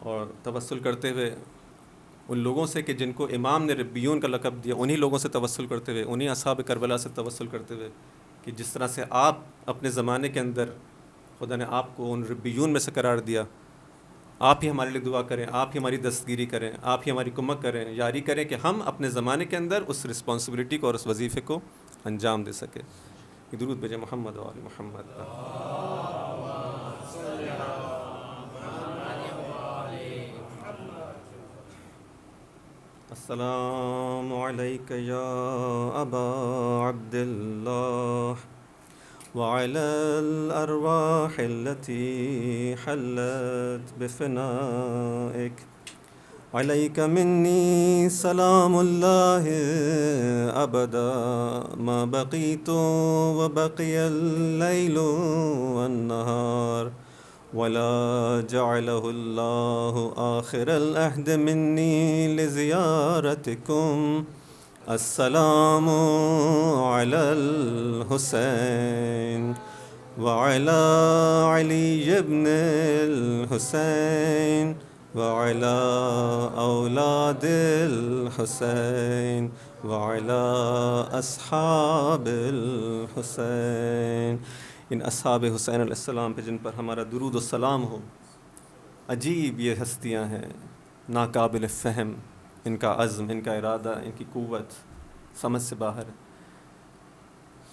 اور توسل کرتے ہوئے ان لوگوں سے کہ جن کو امام نے ربیون کا لقب دیا، انہی لوگوں سے توسل کرتے ہوئے، انہی اصحاب کربلا سے توسل کرتے ہوئے کہ جس طرح سے آپ اپنے زمانے کے اندر خدا نے آپ کو ان ربیون میں سے قرار دیا، آپ ہی ہمارے لیے دعا کریں، آپ ہی ہماری دستگیری کریں، آپ ہی ہماری کمک کریں، یاری کریں کہ ہم اپنے زمانے کے اندر اس رسپانسبلٹی کو اور اس وظیفے کو انجام دے سکیں. درود بھیجیں محمد و آل محمد. السلام علیک یا ابا عبداللہ وعلی الارواح التي حلت بفنائک علیک منی سلام اللہ ابدا ما بقیت وبقی اللیل والنہار ولا جعله اللہ آخر العہد منی لزیارتکم. السلام علی الحسین وعلی علی ابن الحسین وعلی اولاد الحسین وعلی اصحاب الحسین. ان اصحاب حسین علیہ السلام پہ جن پر ہمارا درود و سلام ہو. عجیب یہ ہستیاں ہیں، ناقابل فہم ان کا عزم، ان کا ارادہ، ان کی قوت سمجھ سے باہر.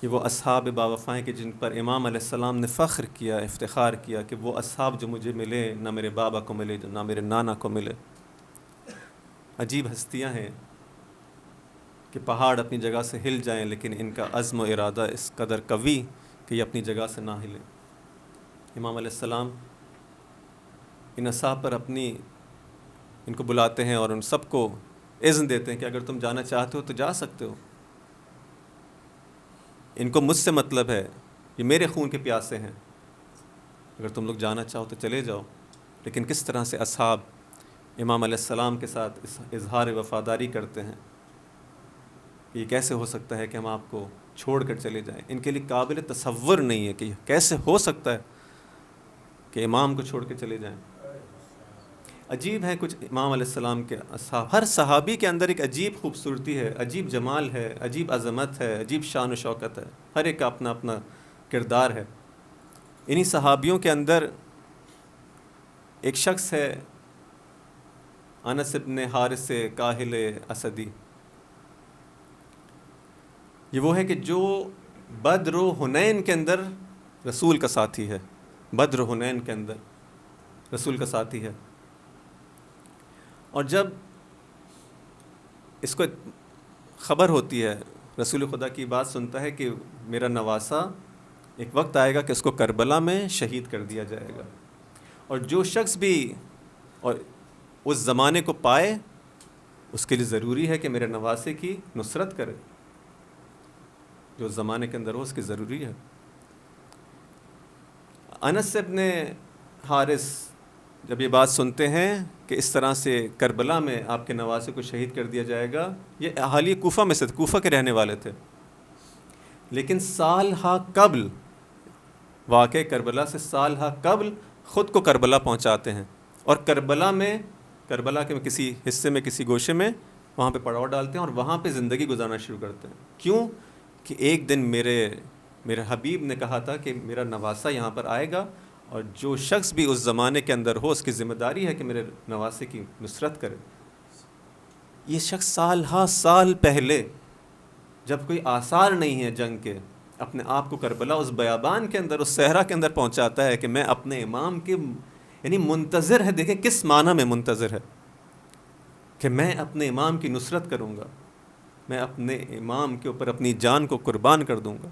یہ وہ اصحاب باوفا ہیں کہ جن پر امام علیہ السلام نے فخر کیا، افتخار کیا کہ وہ اصحاب جو مجھے ملے نہ میرے بابا کو ملے، نہ میرے نانا کو ملے. عجیب ہستیاں ہیں کہ پہاڑ اپنی جگہ سے ہل جائیں لیکن ان کا عزم و ارادہ اس قدر قوی کہ یہ اپنی جگہ سے نہ ہلیں. امام علیہ السلام ان اصحاب پر ان کو بلاتے ہیں اور ان سب کو اذن دیتے ہیں کہ اگر تم جانا چاہتے ہو تو جا سکتے ہو. ان کو مجھ سے مطلب ہے، یہ میرے خون کے پیاسے ہیں، اگر تم لوگ جانا چاہو تو چلے جاؤ. لیکن کس طرح سے اصحاب امام علیہ السلام کے ساتھ اظہار وفاداری کرتے ہیں. یہ کیسے ہو سکتا ہے کہ ہم آپ کو چھوڑ کر چلے جائیں؟ ان کے لیے قابل تصور نہیں ہے کہ یہ کیسے ہو سکتا ہے کہ امام کو چھوڑ کے چلے جائیں. عجیب ہے کچھ امام علیہ السلام کے اصحاب. ہر صحابی کے اندر ایک عجیب خوبصورتی ہے، عجیب جمال ہے، عجیب عظمت ہے، عجیب شان و شوکت ہے. ہر ایک کا اپنا اپنا کردار ہے. انہی صحابیوں کے اندر ایک شخص ہے انس بن حارث کاہل اسدی. یہ وہ ہے کہ جو بدر و حنین کے اندر رسول کا ساتھی ہے، بدر و حنین کے اندر رسول کا ساتھی ہے. اور جب اس کو خبر ہوتی ہے، رسول خدا کی بات سنتا ہے کہ میرا نواسا ایک وقت آئے گا کہ اس کو کربلا میں شہید کر دیا جائے گا، اور جو شخص بھی اور اس زمانے کو پائے اس کے لیے ضروری ہے کہ میرے نواسے کی نصرت کرے. جو زمانے کے اندر ہو اس کی ضروری ہے. انس بن حارث جب یہ بات سنتے ہیں کہ اس طرح سے کربلا میں آپ کے نواسے کو شہید کر دیا جائے گا، یہ اہالی کوفہ میں سے تھے، کوفہ کے رہنے والے تھے، لیکن سال ہا قبل واقع کربلا سے سال ہا قبل خود کو کربلا پہنچاتے ہیں، اور کربلا کے کسی حصے میں، کسی گوشے میں وہاں پہ پڑاؤ ڈالتے ہیں اور وہاں پہ زندگی گزارنا شروع کرتے ہیں. کیوں؟ کہ ایک دن میرے حبیب نے کہا تھا کہ میرا نواسا یہاں پر آئے گا اور جو شخص بھی اس زمانے کے اندر ہو اس کی ذمہ داری ہے کہ میرے نواسے کی نصرت کرے. یہ شخص سال ہا سال پہلے جب کوئی آثار نہیں ہے جنگ کے اپنے آپ کو کربلا اس بیابان کے اندر اس صحرا کے اندر پہنچاتا ہے کہ میں اپنے امام کے یعنی منتظر ہے. دیکھیں کس معنی میں منتظر ہے کہ میں اپنے امام کی نصرت کروں گا, میں اپنے امام کے اوپر اپنی جان کو قربان کر دوں گا.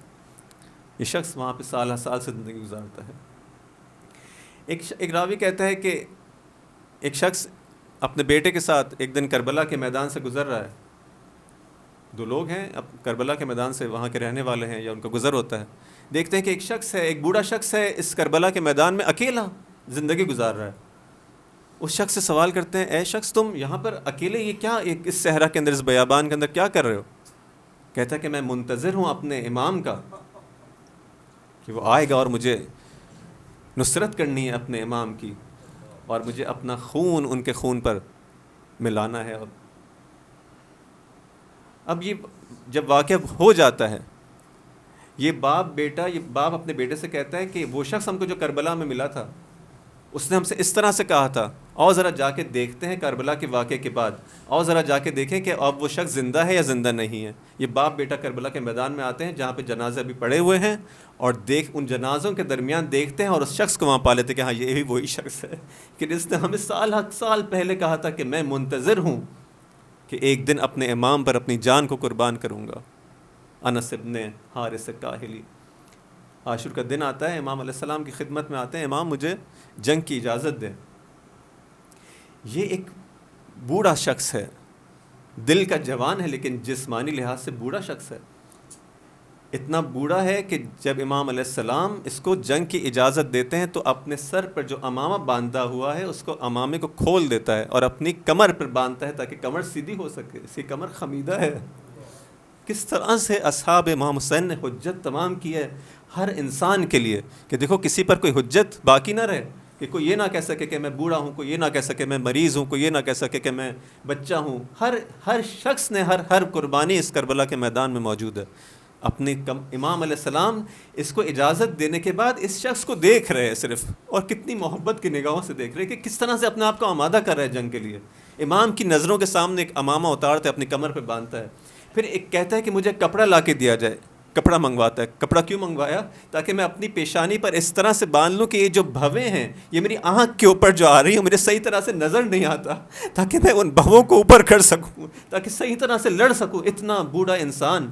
یہ شخص وہاں پہ سال ہر سال سے زندگی گزارتا ہے. ایک راوی کہتا ہے کہ ایک شخص اپنے بیٹے کے ساتھ ایک دن کربلا کے میدان سے گزر رہا ہے. دو لوگ ہیں اب کربلا کے میدان سے, وہاں کے رہنے والے ہیں یا ان کا گزر ہوتا ہے. دیکھتے ہیں کہ ایک شخص ہے, ایک بوڑھا شخص ہے, اس کربلا کے میدان میں اکیلا زندگی گزار رہا ہے. اس شخص سے سوال کرتے ہیں, اے شخص تم یہاں پر اکیلے یہ کیا اس صحرا کے اندر اس بیابان کے اندر کیا کر رہے ہو؟ کہتا ہے کہ میں منتظر ہوں اپنے امام کا کہ وہ آئے گا اور مجھے نصرت کرنی ہے اپنے امام کی, اور مجھے اپنا خون ان کے خون پر ملانا ہے. اب یہ جب واقعہ ہو جاتا ہے, یہ باپ اپنے بیٹے سے کہتا ہے کہ وہ شخص ہم کو جو کربلا میں ملا تھا اس نے ہم سے اس طرح سے کہا تھا, اور ذرا جا کے دیکھتے ہیں کربلا کے واقعے کے بعد, اور ذرا جا کے دیکھیں کہ اب وہ شخص زندہ ہے یا زندہ نہیں ہے. یہ باپ بیٹا کربلا کے میدان میں آتے ہیں جہاں پہ جنازے ابھی پڑے ہوئے ہیں, اور ان جنازوں کے درمیان دیکھتے ہیں اور اس شخص کو وہاں پا لیتے کہ ہاں یہ بھی وہی شخص ہے کہ جس نے ہمیں سال پہلے کہا تھا کہ میں منتظر ہوں کہ ایک دن اپنے امام پر اپنی جان کو قربان کروں گا. انس ابن حارث کاہلی. عاشور کا دن آتا ہے, امام علیہ السلام کی خدمت میں آتے ہیں, امام مجھے جنگ کی اجازت دیں. یہ ایک بوڑھا شخص ہے, دل کا جوان ہے لیکن جسمانی لحاظ سے بوڑھا شخص ہے. اتنا بوڑھا ہے کہ جب امام علیہ السلام اس کو جنگ کی اجازت دیتے ہیں تو اپنے سر پر جو امامہ باندھا ہوا ہے اس کو امامے کو کھول دیتا ہے اور اپنی کمر پر باندھتا ہے تاکہ کمر سیدھی ہو سکے. اس کی کمر خمیدہ ہے. کس طرح سے اصحاب امام حسین نے حجت تمام کی ہے ہر انسان کے لیے کہ دیکھو کسی پر کوئی حجت باقی نہ رہے, کہ کوئی یہ نہ کہہ سکے کہ میں بوڑھا ہوں, کوئی یہ نہ کہہ سکے میں مریض ہوں, کوئی یہ نہ کہہ سکے کہ میں بچہ ہوں. ہر شخص نے ہر قربانی اس کربلا کے میدان میں موجود ہے. اپنے امام علیہ السلام اس کو اجازت دینے کے بعد اس شخص کو دیکھ رہے ہیں صرف, اور کتنی محبت کی نگاہوں سے دیکھ رہے ہیں کہ کس طرح سے اپنے آپ کو آمادہ کر رہے ہیں جنگ کے لیے. امام کی نظروں کے سامنے ایک امامہ اتارتا ہے, اپنی کمر پہ باندھتا ہے, پھر ایک کہتا ہے کہ مجھے کپڑا لا کے دیا جائے. کپڑا منگواتا ہے. کپڑا کیوں منگوایا؟ تاکہ میں اپنی پیشانی پر اس طرح سے باندھ لوں کہ یہ جو بھویں ہیں یہ میری آنکھ کے اوپر جو آ رہی ہیں مجھے صحیح طرح سے نظر نہیں آتا, تاکہ میں ان بھووں کو اوپر کر سکوں, تاکہ صحیح طرح سے لڑ سکوں. اتنا بوڑھا انسان,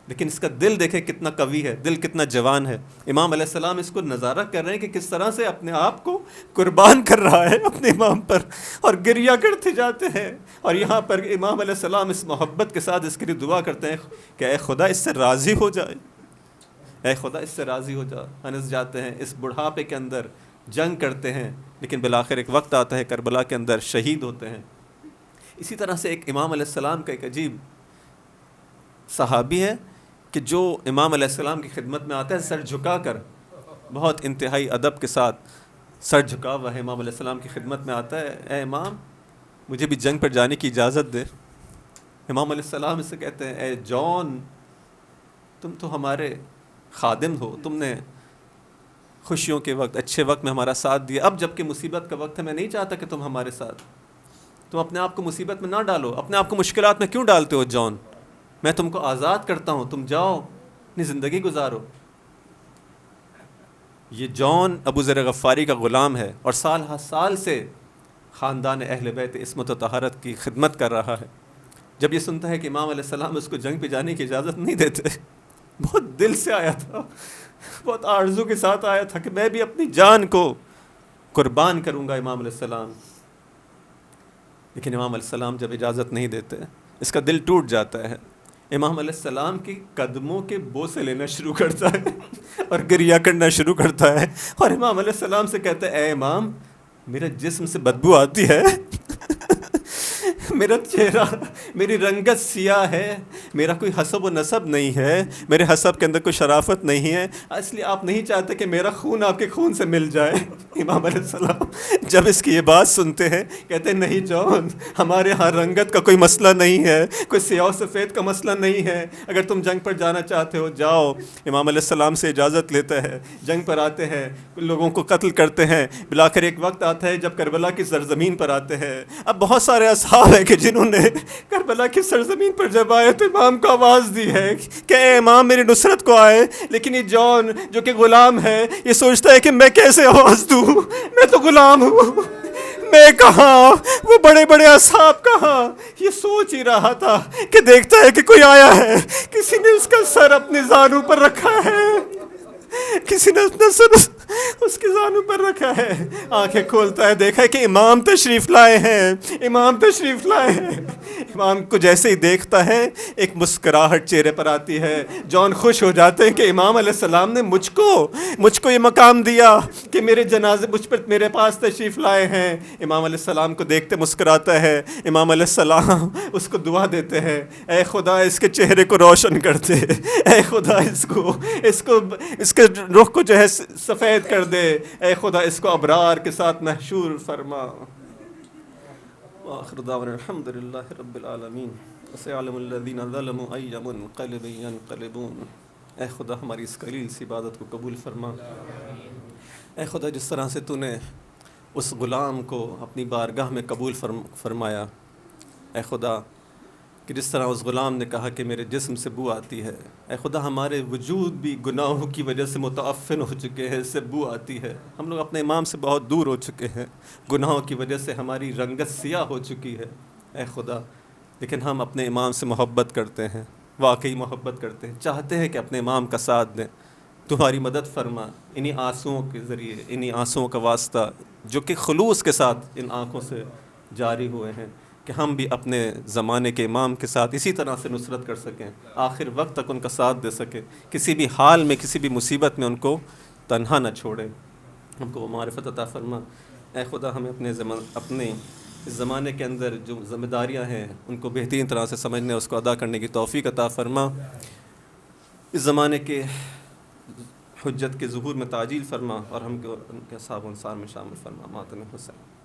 لیکن اس کا دل دیکھیں کتنا قوی ہے, دل کتنا جوان ہے. امام علیہ السلام اس کو نظارہ کر رہے ہیں کہ کس طرح سے اپنے آپ کو قربان کر رہا ہے اپنے امام پر, اور گریہ کرتے جاتے ہیں. اور یہاں پر امام علیہ السلام اس محبت کے ساتھ اس کے لیے دعا کرتے ہیں کہ اے خدا اس سے راضی ہو جائے, اے خدا اس سے راضی ہو جا. انس جاتے ہیں اس بڑھاپے کے اندر جنگ کرتے ہیں, لیکن بالآخر ایک وقت آتا ہے کربلا کے اندر شہید ہوتے ہیں. اسی طرح سے ایک امام علیہ السلام کا ایک عجیب صحابی ہے کہ جو امام علیہ السلام کی خدمت میں آتا ہے سر جھکا کر, بہت انتہائی ادب کے ساتھ سر جھکا ہوا ہے, امام علیہ السلام کی خدمت میں آتا ہے, اے امام مجھے بھی جنگ پر جانے کی اجازت دے. امام علیہ السلام اس سے کہتے ہیں, اے جان تم تو ہمارے خادم ہو, تم نے خوشیوں کے وقت اچھے وقت میں ہمارا ساتھ دیا, اب جب کہ مصیبت کا وقت ہے میں نہیں چاہتا کہ تم ہمارے ساتھ, تم اپنے آپ کو مصیبت میں نہ ڈالو, اپنے آپ کو مشکلات میں کیوں ڈالتے ہو جان, میں تم کو آزاد کرتا ہوں, تم جاؤ اپنی زندگی گزارو. یہ جان ابو ذر غفاری کا غلام ہے اور سال ہر سال سے خاندان اہل بیت عصمت و طہارت کی خدمت کر رہا ہے. جب یہ سنتا ہے کہ امام علیہ السلام اس کو جنگ پہ جانے کی اجازت نہیں دیتے, بہت دل سے آیا تھا, بہت آرزو کے ساتھ آیا تھا کہ میں بھی اپنی جان کو قربان کروں گا امام علیہ السلام, لیکن امام علیہ السلام جب اجازت نہیں دیتے اس کا دل ٹوٹ جاتا ہے. امام علیہ السلام کی قدموں کے بوسے لینا شروع کرتا ہے اور گریہ کرنا شروع کرتا ہے, اور امام علیہ السلام سے کہتا ہے, اے امام میرے جسم سے بدبو آتی ہے, میرا چہرہ, میری رنگت سیاہ ہے, میرا کوئی حسب و نسب نہیں ہے، میرے حسب کے اندر کوئی شرافت نہیں ہے، اس لیے آپ نہیں چاہتے کہ میرا خون آپ کے خون سے مل جائے۔ امام علیہ السلام جب اس کی یہ بات سنتے ہیں کہتے ہیں نہیں جان، ہمارے ہاں رنگت کا کوئی مسئلہ نہیں ہے، کوئی سیاہ و سفید کا مسئلہ نہیں ہے، اگر تم جنگ پر جانا چاہتے ہو جاؤ۔ امام علیہ السلام سے اجازت لیتا ہے، جنگ پر آتے ہیں، لوگوں کو قتل کرتے ہیں، بلاخر ایک وقت آتا ہے جب کربلا کی سرزمین پر آتے ہیں۔ اب بہت سارے اصحاب ہیں کہ جنہوں نے کربلا کی سرزمین پر جب آئے تو امام کو آواز دی ہے کہ اے امام میری نصرت کو آئے، لیکن یہ جان جو کہ غلام ہے یہ سوچتا ہے کہ میں کیسے آواز دوں، میں تو غلام ہوں، میں کہاں، وہ بڑے بڑے اصحاب کہاں۔ یہ سوچ ہی رہا تھا کہ دیکھتا ہے کہ کوئی آیا ہے، کسی نے اس کا سر اپنے زانوں پر رکھا ہے، کسی نے اپنا سر اس کے زانوں پر رکھا ہے۔ آنکھیں کھولتا ہے، دیکھا ہے کہ امام تشریف لائے ہیں، امام تشریف لائے ہیں۔ امام کو جیسے ہی دیکھتا ہے ایک مسکراہٹ چہرے پر آتی ہے، جان خوش ہو جاتے ہیں کہ امام علیہ السلام نے مجھ کو یہ مقام دیا کہ میرے جنازے مجھ پر میرے پاس تشریف لائے ہیں۔ امام علیہ السلام کو دیکھتے مسکراتا ہے، امام علیہ السلام اس کو دعا دیتے ہیں، اے خدا اس کے چہرے کو روشن کر دے، اے خدا اس کے رخ کو جو ہے سفید کر دے، اے خدا اس کو ابرار کے ساتھ محشور فرما۔ وآخر دعوانا الحمد للہ رب العالمین وسيعلم الذین ظلموا أي منقلب ينقلبون۔ اے خدا ہماری اس قلیل سی عبادت کو قبول فرما۔ اے خدا جس طرح سے تو نے اس غلام کو اپنی بارگاہ میں قبول فرمایا، اے خدا کہ جس طرح اس غلام نے کہا کہ میرے جسم سے بو آتی ہے، اے خدا ہمارے وجود بھی گناہوں کی وجہ سے متعفن ہو چکے ہیں، اس سے بو آتی ہے، ہم لوگ اپنے امام سے بہت دور ہو چکے ہیں، گناہوں کی وجہ سے ہماری رنگت سیاہ ہو چکی ہے، اے خدا لیکن ہم اپنے امام سے محبت کرتے ہیں، واقعی محبت کرتے ہیں، چاہتے ہیں کہ اپنے امام کا ساتھ دیں، تمہاری مدد فرما انہی آنسوؤں کے ذریعے، انہی آنسوؤں کا واسطہ جو کہ خلوص کے ساتھ ان آنکھوں سے جاری ہوئے ہیں، کہ ہم بھی اپنے زمانے کے امام کے ساتھ اسی طرح سے نصرت کر سکیں، آخر وقت تک ان کا ساتھ دے سکیں، کسی بھی حال میں کسی بھی مصیبت میں ان کو تنہا نہ چھوڑیں، ہم کو وہ معرفت عطا فرما۔ اے خدا ہمیں اپنے اس زمانے کے اندر جو ذمہ داریاں ہیں ان کو بہترین طرح سے سمجھنے، اس کو ادا کرنے کی توفیق عطا فرما، اس زمانے کے حجت کے ظہور میں تعجیل فرما، اور ہم کو ان کے اصحاب و انصار میں شامل فرما۔ ماتم حسین۔